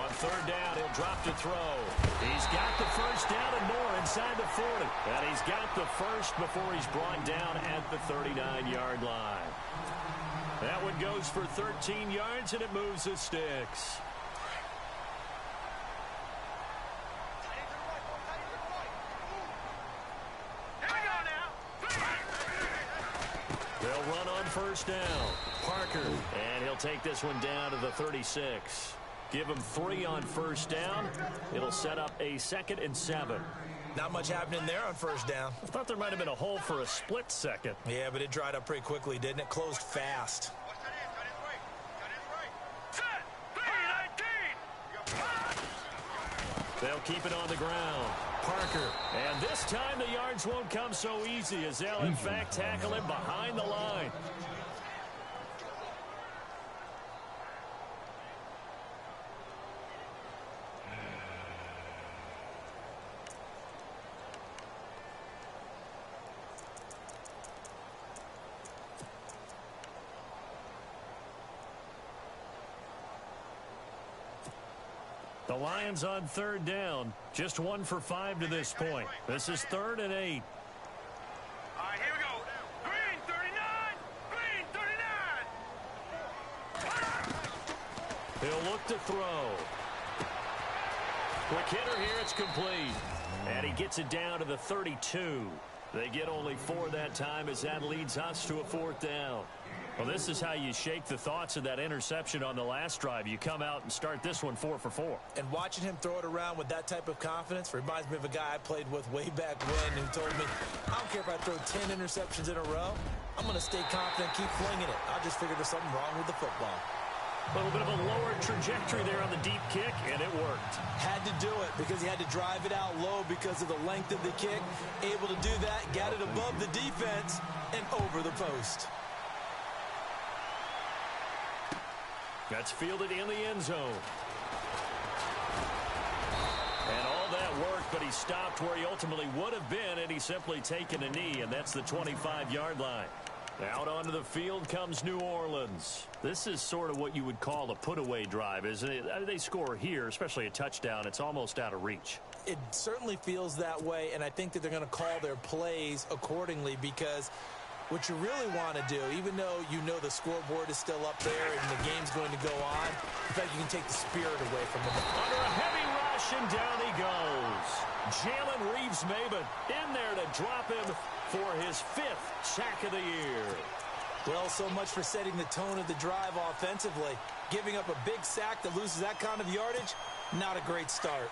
Speaker 4: On 3rd down, he'll drop to throw. He's got the first down and more inside the 40. And he's got the first before he's brought down at the 39-yard line. That one goes for 13 yards, and it moves the sticks. They'll run on 1st down. Parker, and he'll take this one down to the 36. Give him 3 on 1st down. It'll set up a 2nd and 7.
Speaker 5: Not much happening there on 1st down.
Speaker 4: I thought there might have been a hole for a split second.
Speaker 5: Yeah, but it dried up pretty quickly, didn't it? Closed fast.
Speaker 4: They'll keep it on the ground. Parker. And this time the yards won't come so easy as they'll, in fact, tackle him behind the line. The Lions on 3rd down. Just 1 for 5 to this point. This is 3rd and 8.
Speaker 6: Here we go. Green 39. Green 39.
Speaker 4: He'll look to throw. Quick hitter here. It's complete. And he gets it down to the 32. They get only 4 that time as that leads us to a 4th down. Well, this is how you shake the thoughts of that interception on the last drive. You come out and start this one 4 for 4.
Speaker 5: And watching him throw it around with that type of confidence reminds me of a guy I played with way back when who told me, I don't care if I throw 10 interceptions in a row. I'm going to stay confident, keep flinging it. I just figured there's something wrong with the football.
Speaker 4: A little bit of a lower trajectory there on the deep kick, and it worked.
Speaker 5: Had to do it because he had to drive it out low because of the length of the kick. Able to do that, got it above the defense and over the post.
Speaker 4: That's fielded in the end zone. And all that worked, but he stopped where he ultimately would have been, and he's simply taken a knee, and that's the 25-yard line. Out onto the field comes New Orleans. This is sort of what you would call a put-away drive, isn't it? They score here, especially a touchdown. It's almost out of reach.
Speaker 5: It certainly feels that way, and I think that they're going to call their plays accordingly because what you really want to do, even though you know the scoreboard is still up there and the game's going to go on, in fact, you can take the spirit away from them.
Speaker 4: Under a heavy rush, and down he goes. Jalen Reeves-Maybin in there to drop him for his 5th sack of the year.
Speaker 5: Well, so much for setting the tone of the drive offensively. Giving up a big sack that loses that kind of yardage, not a great start.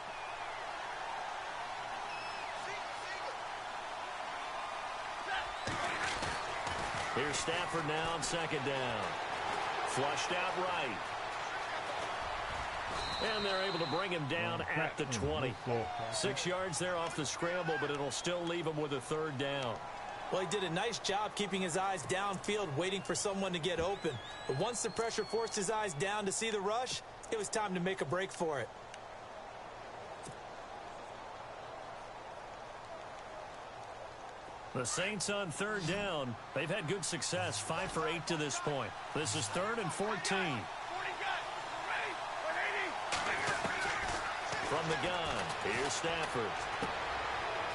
Speaker 4: Here's Stafford now on second down. Flushed out right. And they're able to bring him down at the 20. 6 yards there off the scramble, but it'll still leave him with a third down.
Speaker 5: Well, he did a nice job keeping his eyes downfield, waiting for someone to get open. But once the pressure forced his eyes down to see the rush, it was time to make a break for it.
Speaker 4: The Saints on third down. They've had good success, 5 for 8 to this point. This is 3rd and 14. From the gun, here's Stafford.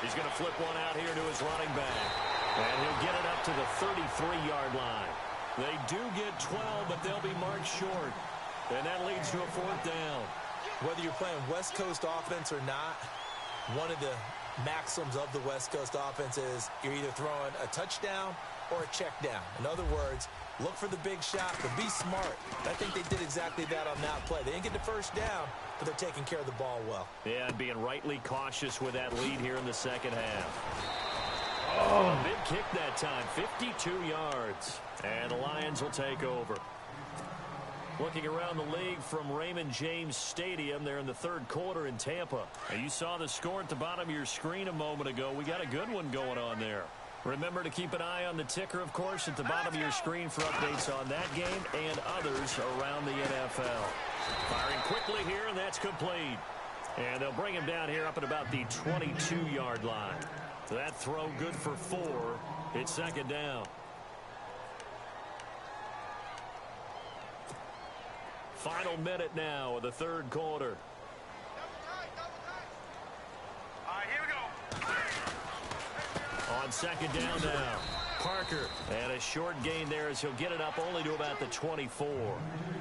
Speaker 4: He's going to flip one out here to his running back. And he'll get it up to the 33-yard line. They do get 12, but they'll be marked short. And that leads to a 4th down.
Speaker 5: Whether you're playing West Coast offense or not, one of the maxims of the West Coast offense is you're either throwing a touchdown or a check down. In other words, look for the big shot, but be smart. I think they did exactly that on that play. They didn't get the first down, but they're taking care of the ball well.
Speaker 4: Yeah, and being rightly cautious with that lead here in the second half. Oh, a big kick that time, 52 yards. And the Lions will take over. Looking around the league from Raymond James Stadium, they're in the third quarter in Tampa. Now, you saw the score at the bottom of your screen a moment ago. We got a good one going on there. Remember to keep an eye on the ticker, of course, at the bottom of your screen for updates on that game and others around the NFL. Firing quickly here, and that's complete. And they'll bring him down here up at about the 22-yard line. That throw good for 4. It's second down. Final minute now of the third quarter.
Speaker 6: All right, here we go.
Speaker 4: On second down now, Parker. And a short gain there as he'll get it up only to about the 24.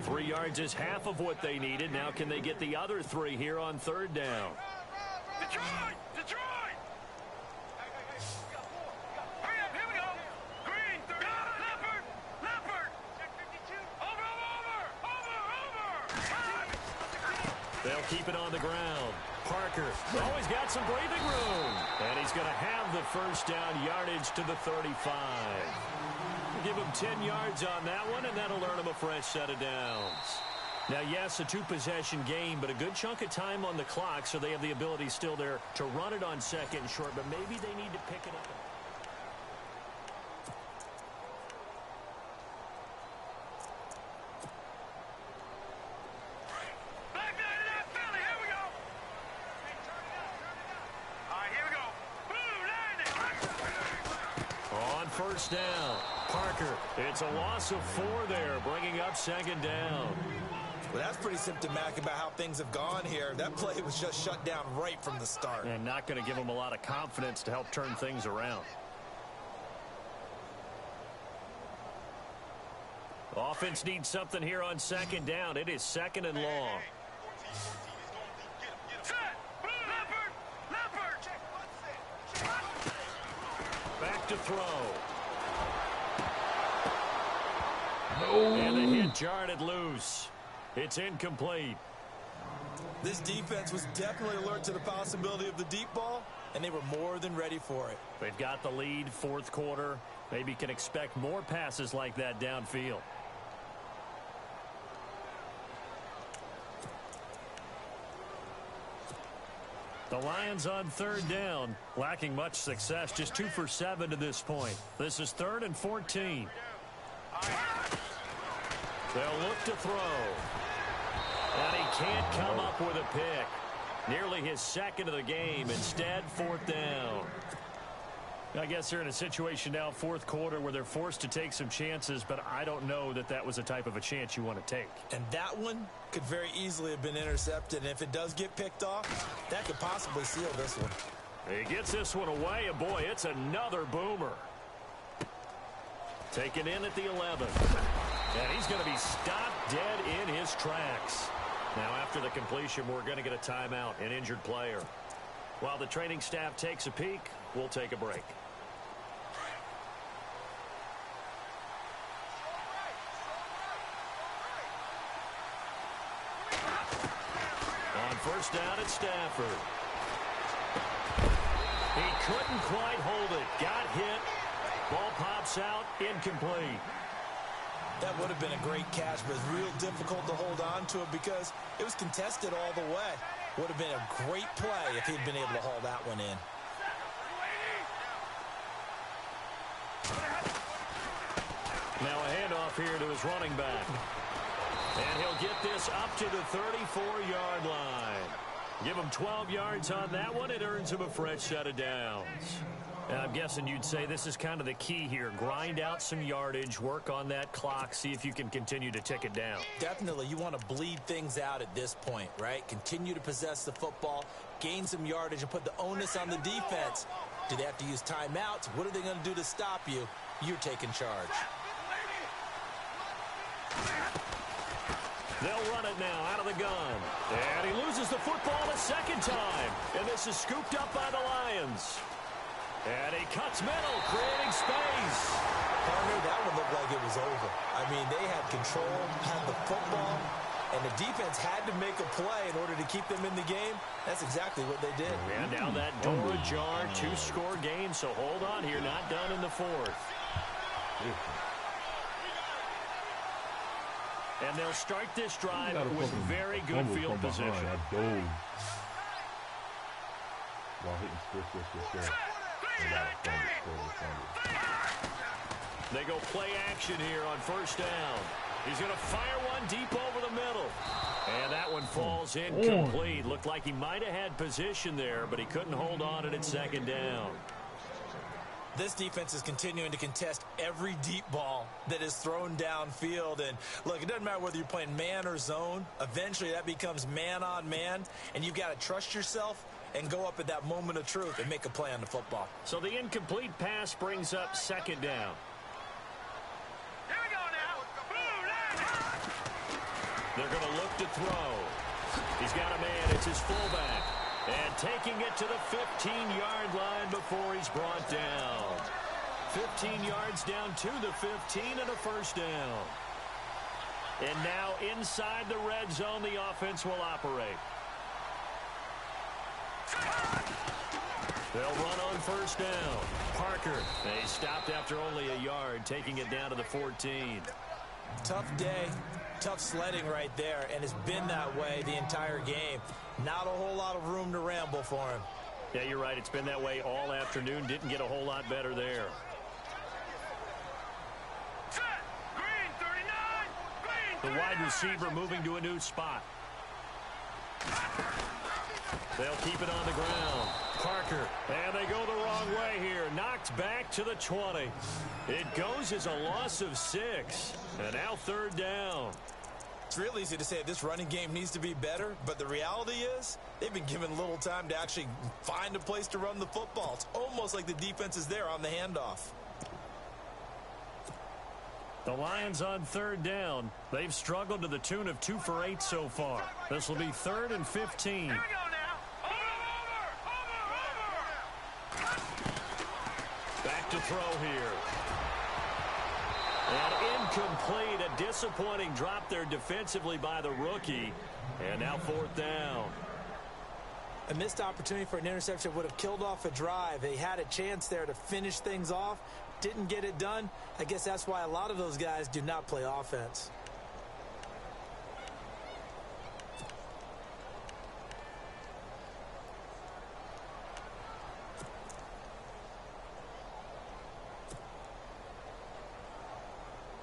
Speaker 4: 3 yards is half of what they needed. Now can they get the other 3 here on third down?
Speaker 6: Detroit! Detroit! Hurry up, here we go. Green, 30. Leopard! Leopard! Over!
Speaker 4: They'll keep it on the ground. Parker, oh, he's got some breathing room. And he's going to have the first down yardage to the 35. Give him 10 yards on that one, and that'll earn him a fresh set of downs. Now, yes, a 2-possession game, but a good chunk of time on the clock, so they have the ability still there to run it on second and short, but maybe they need to pick it up. First down. Parker, it's a loss of 4 there, bringing up second down.
Speaker 5: Well, that's pretty symptomatic about how things have gone here. That play was just shut down right from the start.
Speaker 4: And not going to give them a lot of confidence to help turn things around. Offense needs something here on second down. It is second and long. Back to throw.
Speaker 1: No.
Speaker 4: And the hit jarred it loose. It's incomplete.
Speaker 5: This defense was definitely alert to the possibility of the deep ball, and they were more than ready for it.
Speaker 4: They've got the lead, fourth quarter. Maybe can expect more passes like that downfield. The Lions on third down, lacking much success, just 2 for 7 to this point. This is 3rd and 14. They'll look to throw. And he can't come up with a pick. Nearly his second of the game. Instead, 4th down. I guess they're in a situation now, fourth quarter, where they're forced to take some chances, but I don't know that that was a type of a chance you want to take.
Speaker 5: And that one could very easily have been intercepted, and if it does get picked off, that could possibly seal this one.
Speaker 4: He gets this one away, and boy, it's another boomer. Taken in at the 11. And he's going to be stopped dead in his tracks. Now, after the completion, we're going to get a timeout, an injured player. While the training staff takes a peek, we'll take a break. first down at Stafford. He couldn't quite hold it. Got hit. Ball pops out. Incomplete.
Speaker 5: That would have been a great catch, but it's real difficult to hold on to it because it was contested all the way. Would have been a great play if he'd been able to haul that one in.
Speaker 4: Now a handoff here to his running back. And he'll get this up to the 34-yard line. Give him 12 yards on that one. It earns him a fresh set of downs. And I'm guessing you'd say this is kind of the key here. Grind out some yardage, work on that clock, see if you can continue to tick it down.
Speaker 5: Definitely, you want to bleed things out at this point, right? Continue to possess the football, gain some yardage, and put the onus on the defense. Do they have to use timeouts? What are they going to do to stop you? You're taking charge.
Speaker 4: They'll run it now out of the gun. And he loses the football a second time. And this is scooped up by the Lions. And he cuts middle, creating space.
Speaker 5: Partner, that one looked like it was over. I mean, they had control, had the football, and the defense had to make a play in order to keep them in the game. That's exactly what they did.
Speaker 4: And now that door ajar, 2-score game, so hold on here, not done in the fourth. And they'll start this drive with very good field position.
Speaker 1: I dove while hitting squish.
Speaker 4: They go play action here on first down. He's going to fire one deep over the middle. And that one falls incomplete. Looked like he might have had position there, but he couldn't hold on to it at second down.
Speaker 5: This defense is continuing to contest every deep ball that is thrown downfield. And, look, it doesn't matter whether you're playing man or zone. Eventually, that becomes man-on-man, and you've got to trust yourself and go up at that moment of truth and make a play on the football.
Speaker 4: So the incomplete pass brings up second down.
Speaker 6: Here we go now.
Speaker 4: They're going to look to throw. He's got a man. It's his fullback. And taking it to the 15-yard line before he's brought down. 15 yards down to the 15 and a first down. And now inside the red zone, the offense will operate. They'll run on first down. Parker, they stopped after only a yard, taking it down to the 14.
Speaker 5: Tough day, tough sledding right there, and it's been that way the entire game. Not a whole lot of room to ramble for him.
Speaker 4: Yeah, you're right. It's been that way all afternoon. Didn't get a whole lot better there. The wide receiver moving to a new spot. They'll keep it on the ground. Parker, and they go the wrong way here. Knocked back to the 20. It goes as a loss of 6. And now third down.
Speaker 5: It's real easy to say this running game needs to be better, but the reality is they've been given little time to actually find a place to run the football. It's almost like the defense is there on the handoff.
Speaker 4: The Lions on third down. They've struggled to the tune of 2 for 8 so far. This will be 3rd and 15.
Speaker 6: Here we go now.
Speaker 4: Back to throw here. And incomplete. A disappointing drop there defensively by the rookie. And now 4th down.
Speaker 5: A missed opportunity for an interception would have killed off a drive. They had a chance there to finish things off. Didn't get it done. I guess that's why a lot of those guys do not play offense.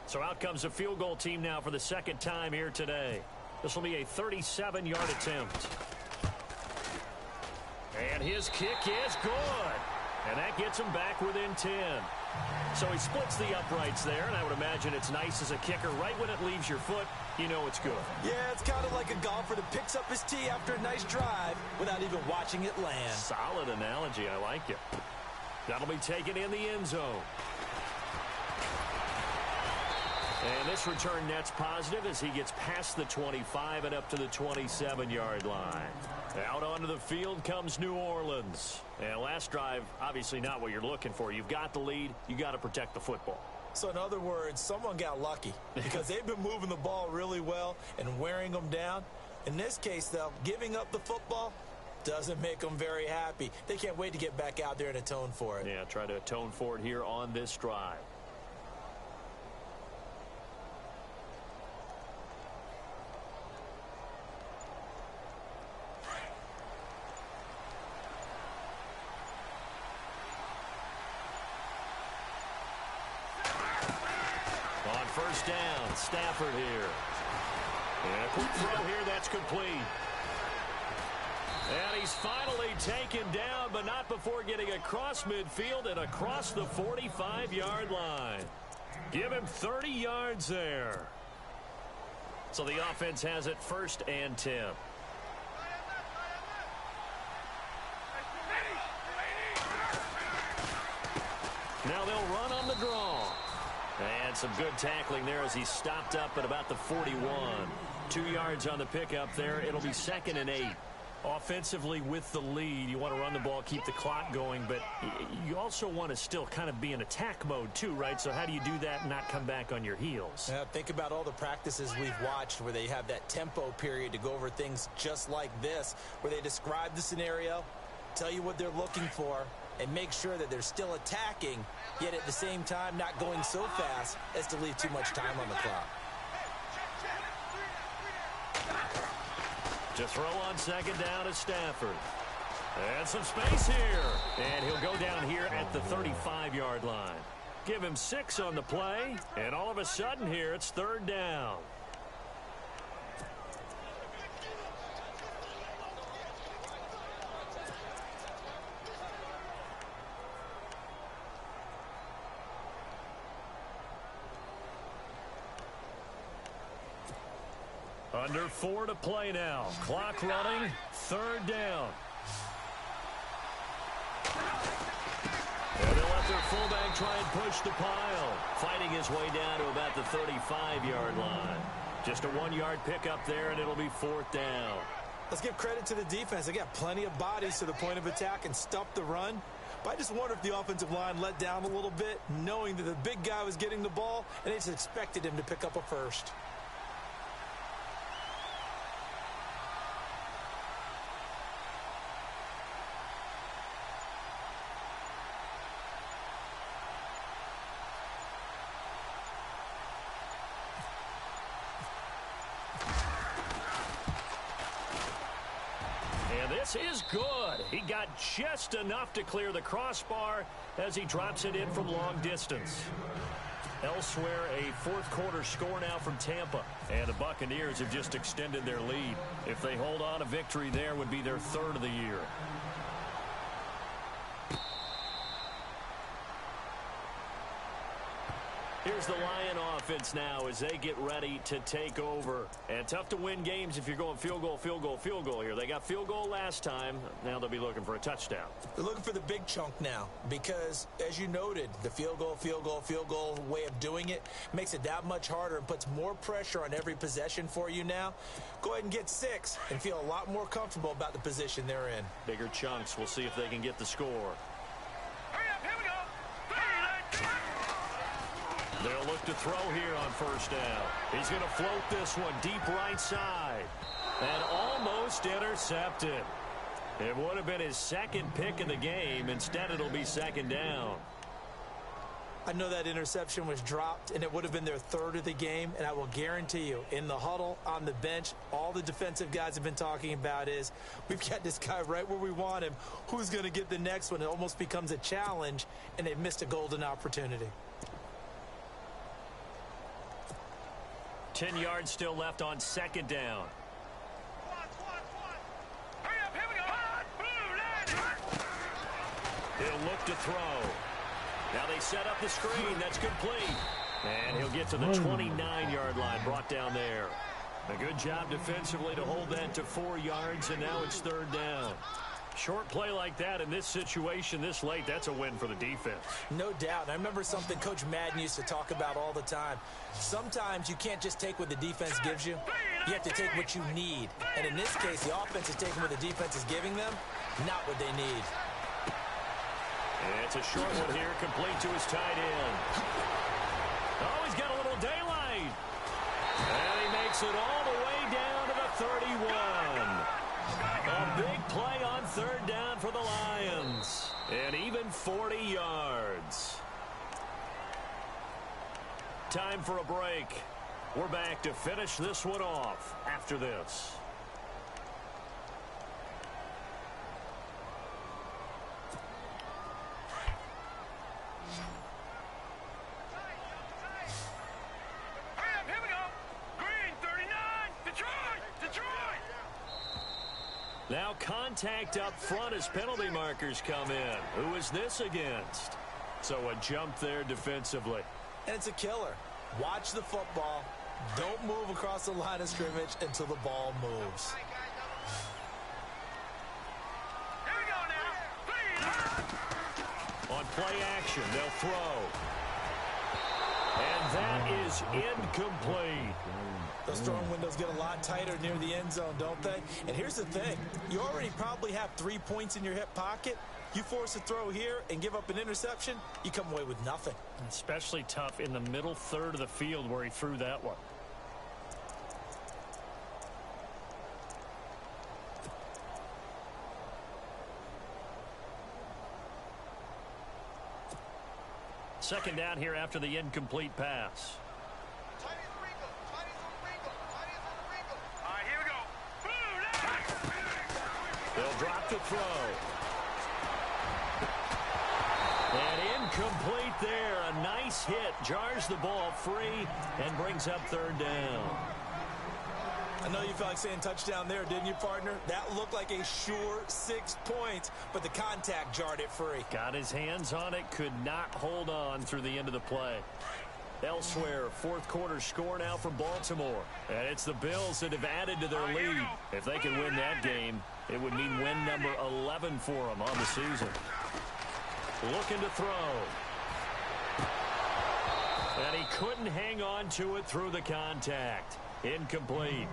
Speaker 4: So out comes a field goal team now for the second time here today. This will be a 37-yard attempt. And his kick is good. And that gets him back within 10. So he splits the uprights there, and I would imagine it's nice as a kicker. Right when it leaves your foot, you know it's good.
Speaker 5: Yeah, it's kind of like a golfer that picks up his tee after a nice drive without even watching it land.
Speaker 4: Solid analogy. I like it. That'll be taken in the end zone. And this return net's positive as he gets past the 25 and up to the 27-yard line. Out onto the field comes New Orleans. And last drive, obviously not what you're looking for. You've got the lead. You got to protect the football.
Speaker 5: So in other words, someone got lucky because they've been moving the ball really well and wearing them down. In this case, though, giving up the football doesn't make them very happy. They can't wait to get back out there and atone for it.
Speaker 4: Yeah, try to atone for it here on this drive. On first down, Stafford here. And a quick throw here, that's complete. And he's finally taken down, but not before getting across midfield and across the 45-yard line. Give him 30 yards there. So the offense has it 1st and 10. Now they'll run on the draw. And some good tackling there as he stopped up at about the 41. 2 yards on the pickup there. It'll be 2nd and 8. Offensively with the lead, you want to run the ball, keep the clock going, but you also want to still kind of be in attack mode too, right? So how do you do that and not come back on your heels?
Speaker 5: Think about all the practices we've watched where they have that tempo period to go over things just like this, where they describe the scenario, tell you what they're looking for, and make sure that they're still attacking, yet at the same time not going so fast as to leave too much time on the clock.
Speaker 4: To throw on 2nd down is Stafford. And some space here. And he'll go down here at the 35-yard line. Give him 6 on the play. And all of a sudden here, it's 3rd down. Under 4 to play now. Clock running. 3rd down. And they'll let their fullback try and push the pile. Fighting his way down to about the 35-yard line. Just a 1-yard pickup there, and it'll be 4th down.
Speaker 5: Let's give credit to the defense. They got plenty of bodies to the point of attack and stop the run. But I just wonder if the offensive line let down a little bit, knowing that the big guy was getting the ball, and they just expected him to pick up a first.
Speaker 4: This is good. He got just enough to clear the crossbar as he drops it in from long distance. Elsewhere, a 4th quarter score now from Tampa. And the Buccaneers have just extended their lead. If they hold on, a victory there would be their 3rd of the year. Here's the Lion offense now as they get ready to take over. And tough to win games if you're going field goal, field goal, field goal here. They got field goal last time. Now they'll be looking for a touchdown.
Speaker 5: They're looking for the big chunk now because, as you noted, the field goal way of doing it makes it that much harder and puts more pressure on every possession for you now. Go ahead and get 6 and feel a lot more comfortable about the position they're in.
Speaker 4: Bigger chunks. We'll see if they can get the score. They'll look to throw here on 1st down. He's going to float this one deep right side. And almost intercepted. It would have been his 2nd pick of the game. Instead, it'll be 2nd down.
Speaker 5: I know that interception was dropped, and it would have been their 3rd of the game. And I will guarantee you, in the huddle, on the bench, all the defensive guys have been talking about is, we've got this guy right where we want him. Who's going to get the next one? It almost becomes a challenge, and they've missed a golden opportunity.
Speaker 4: 10 yards still left on 2nd down. He'll look to throw. Now they set up the screen. That's complete. And he'll get to the 29-yard line, brought down there. A good job defensively to hold that to 4 yards, and now it's 3rd down. Short play like that in this situation this late, that's a win for the defense.
Speaker 5: No doubt. I remember something Coach Madden used to talk about all the time. Sometimes you can't just take what the defense gives you. You have to take what you need. And in this case, the offense is taking what the defense is giving them, not what they need.
Speaker 4: And it's a short one here, complete to his tight end. Oh, he's got a little daylight. And he makes it all the way down to the 31. A big play on third down for the Lions. And even 40 yards. Time for a break. We're back to finish this one off after this.
Speaker 6: Here we go. Green 39. Detroit.
Speaker 4: Now contact up front as penalty markers come in. Who is this against? So a jump there defensively.
Speaker 5: And it's a killer. Watch the football. Don't move across the line of scrimmage until the ball moves.
Speaker 6: Here we go now.
Speaker 4: On play action, they'll throw. And that is incomplete.
Speaker 5: Those throwing windows get a lot tighter near the end zone, don't they? And here's the thing. You already probably have 3 points in your hip pocket. You force a throw here and give up an interception, you come away with nothing.
Speaker 4: Especially tough in the middle third of the field where he threw that one. Second down here after the incomplete pass.
Speaker 6: All right, here we go.
Speaker 4: They'll drop the throw. And incomplete there. A nice hit. Jars the ball free and brings up third down.
Speaker 5: I know you felt like saying touchdown there, didn't you, partner? That looked like a sure 6 points, but the contact jarred it free.
Speaker 4: Got his hands on it. Could not hold on through the end of the play. Elsewhere, fourth quarter score now for Baltimore. And it's the Bills that have added to their lead. If they can win that game, it would mean win number 11 for them on the season. Looking to throw. And he couldn't hang on to it through the contact. Incomplete.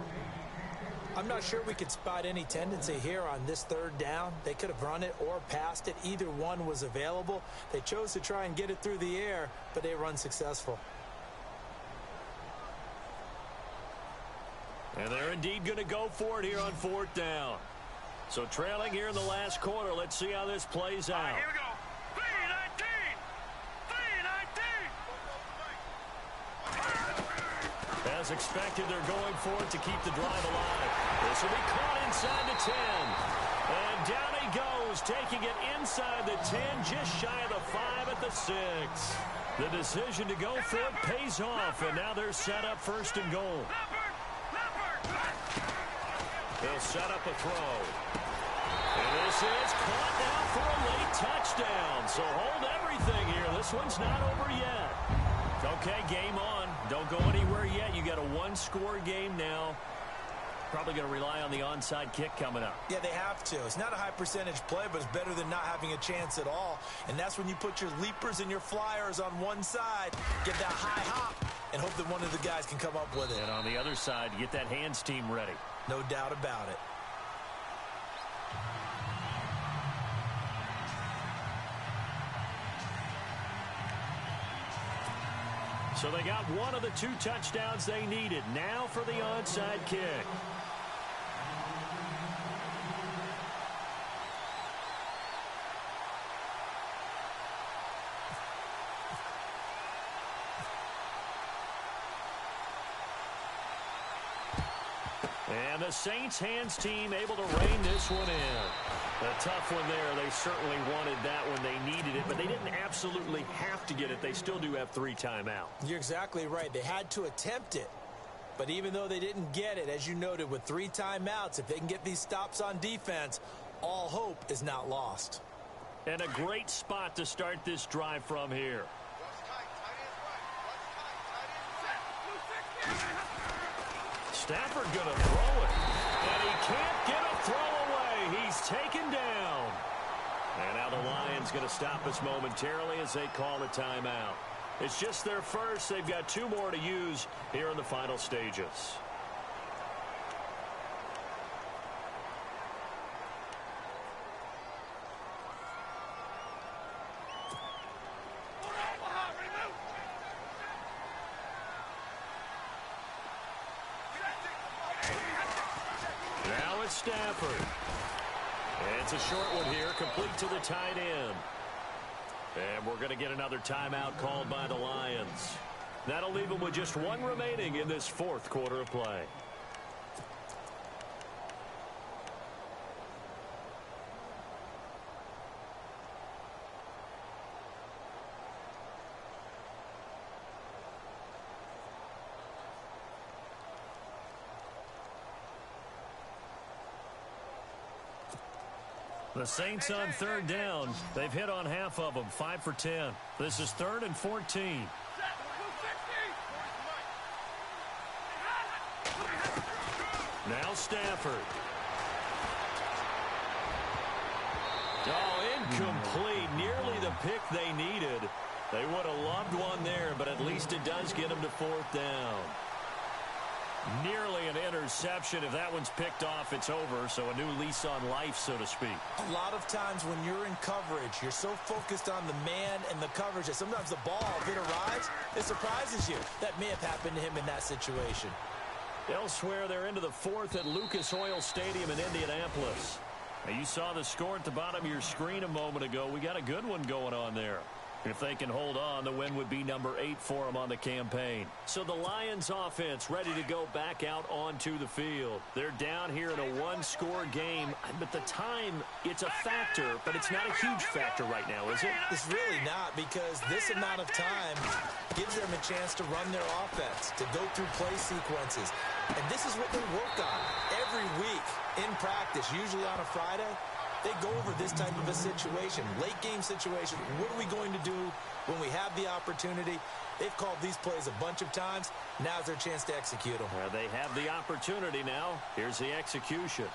Speaker 5: I'm not sure we could spot any tendency here on this third down. They could have run it or passed it. Either one was available. They chose to try and get it through the air, but they were unsuccessful.
Speaker 4: And they're indeed going to go for it here on fourth down. So trailing here in the last quarter. Let's see how this plays out.
Speaker 6: Here we go. 3-19.
Speaker 4: As expected, they're going for it to keep the drive alive. This will be caught inside the 10. And down he goes, taking it inside the 10, just shy of the 5 at the 6. The decision to go for it pays off, and now they're set up first and goal. They'll set up a throw. And this is caught now for a late touchdown. So hold everything here. This one's not over yet. Okay, game on. Don't go anywhere yet. You got a one-score game now. Probably going to rely on the onside kick coming up.
Speaker 5: Yeah, they have to. It's not a high percentage play, but it's better than not having a chance at all. And that's when you put your leapers and your flyers on one side, get that high hop, and hope that one of the guys can come up with it.
Speaker 4: And on the other side, get that hands team ready.
Speaker 5: No doubt about it.
Speaker 4: So they got one of the 2 touchdowns they needed. Now for the onside kick. And the Saints hands team able to rein this one in. A tough one there. They certainly wanted that when they needed it, but they didn't absolutely have to get it. They still do have 3 timeouts.
Speaker 5: You're exactly right. They had to attempt it. But even though they didn't get it, as you noted, with 3 timeouts, if they can get these stops on defense, all hope is not lost.
Speaker 4: And a great spot to start this drive from here. Stafford going to throw it. And he can't get a throw away. He's taken down. And now the Lions going to stop us momentarily as they call a timeout. It's just their first. They've got 2 more to use here in the final stages. Now it's Stafford. It's a short one here, complete to the tight end. And we're going to get another timeout called by the Lions. That'll leave them with just one remaining in this fourth quarter of play. The Saints on third down. They've hit on half of them, 5 for 10. This is 3rd and 14. Now Stafford. Oh, incomplete. Nearly the pick they needed. They would have loved one there, but at least it does get them to 4th down. Nearly an interception. If that one's picked off, it's over. So a new lease on life, so to speak.
Speaker 5: A lot of times when you're in coverage, you're so focused on the man and the coverage that sometimes the ball, if it arrives, it surprises you. That may have happened to him in that situation.
Speaker 4: Elsewhere, they're into the 4th at Lucas Oil Stadium in Indianapolis. Now, you saw the score at the bottom of your screen a moment ago. We got a good one going on there. If they can hold on, the win would be number 8 for them on the campaign. So the Lions offense ready to go back out onto the field. They're down here in a one-score game, but the time, it's a factor, but it's not a huge factor right now, is it?
Speaker 5: It's really not, because this amount of time gives them a chance to run their offense, to go through play sequences. And this is what they work on every week in practice, usually on a Friday. They go over this type of a situation, late game situation. What are we going to do when we have the opportunity? They've called these plays a bunch of times. Now's their chance to execute them.
Speaker 4: They have the opportunity now. Here's the execution.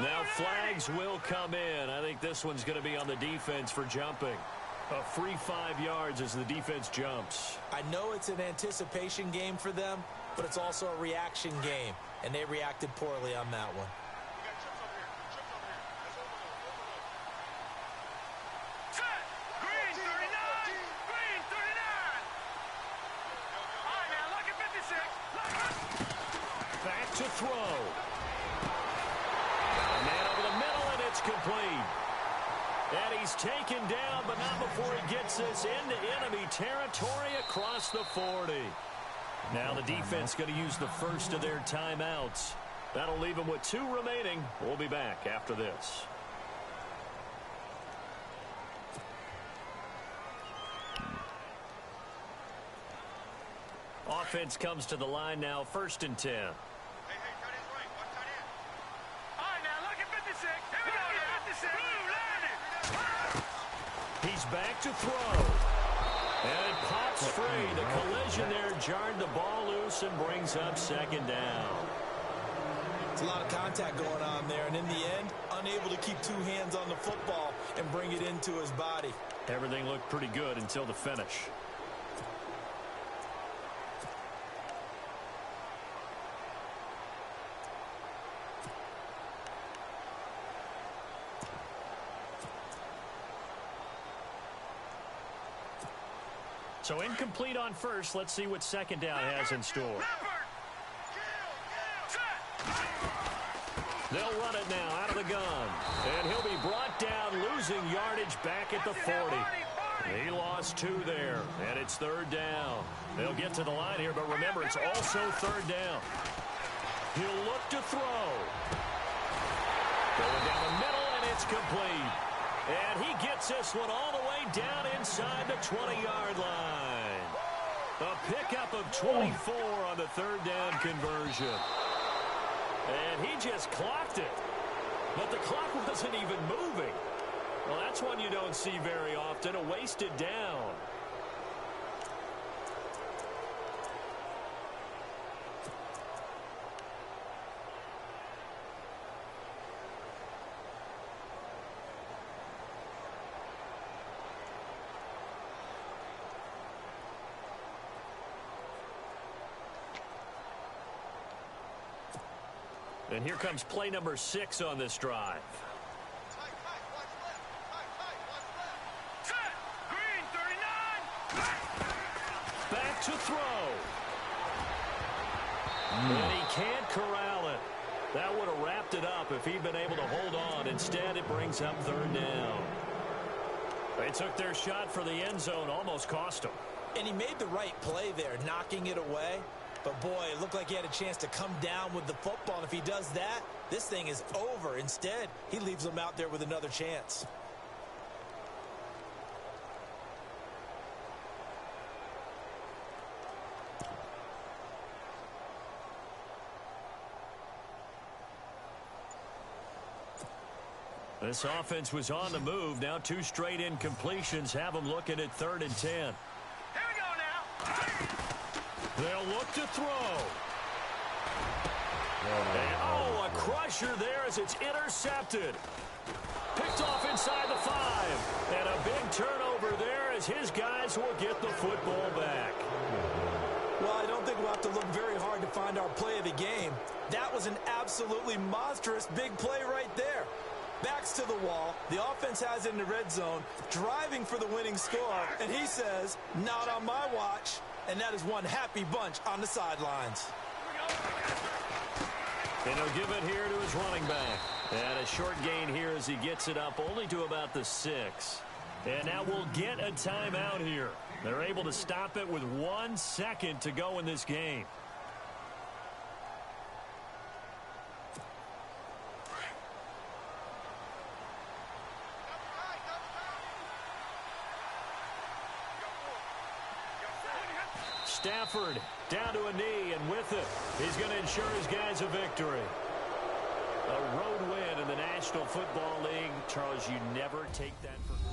Speaker 4: Now flags will come in. I think this one's going to be on the defense for jumping. A free 5 yards as the defense jumps.
Speaker 5: I know it's an anticipation game for them, but it's also a reaction game, and they reacted poorly on that one.
Speaker 6: Green 39! Green 39! All right, now, look at 56.
Speaker 4: Back to throw. A man over the middle, and it's complete. And he's taken down, but not before he gets this into enemy territory across the 40. Now the defense going to use the first of their timeouts. That'll leave them with 2 remaining. We'll be back after this. Offense comes to the line now, 1st and 10. He's back to throw. And it pops free. The collision there jarred the ball loose and brings up 2nd down.
Speaker 5: It's a lot of contact going on there, and in the end, unable to keep 2 hands on the football and bring it into his body.
Speaker 4: Everything looked pretty good until the finish. So incomplete on first. Let's see what 2nd down has in store. They'll run it now out of the gun. And he'll be brought down, losing yardage back at the 40. He lost 2 there, and it's 3rd down. They'll get to the line here, but remember, it's also 3rd down. He'll look to throw. Going down the middle, and it's complete. And he gets this one all the way down inside the 20-yard line. A pickup of 24 on the 3rd down conversion. And he just clocked it. But the clock wasn't even moving. Well, that's one you don't see very often, a wasted down. And here comes play number 6 on this drive. Back to throw. And he can't corral it. That would have wrapped it up if he'd been able to hold on. Instead, it brings up third down. They took their shot for the end zone, almost cost him.
Speaker 5: And he made the right play there, knocking it away. But, boy, it looked like he had a chance to come down with the football. And if he does that, this thing is over. Instead, he leaves them out there with another chance.
Speaker 4: This offense was on the move. Now 2 straight incompletions have them looking at 3rd and 10.
Speaker 6: Here we go now.
Speaker 4: They'll look to throw. And, a crusher there as it's intercepted. Picked off inside the 5. And a big turnover there as his guys will get the football back.
Speaker 5: Well, I don't think we'll have to look very hard to find our play of the game. That was an absolutely monstrous big play right there. Backs to the wall. The offense has it in the red zone, driving for the winning score. And he says, not on my watch. And that is one happy bunch on the sidelines.
Speaker 4: And he'll give it here to his running back. And a short gain here as he gets it up only to about the 6. And now we'll get a timeout here. They're able to stop it with 1 second to go in this game. Stafford down to a knee, and with it, he's going to ensure his guys a victory. A road win in the National Football League. Charles, you never take that for granted.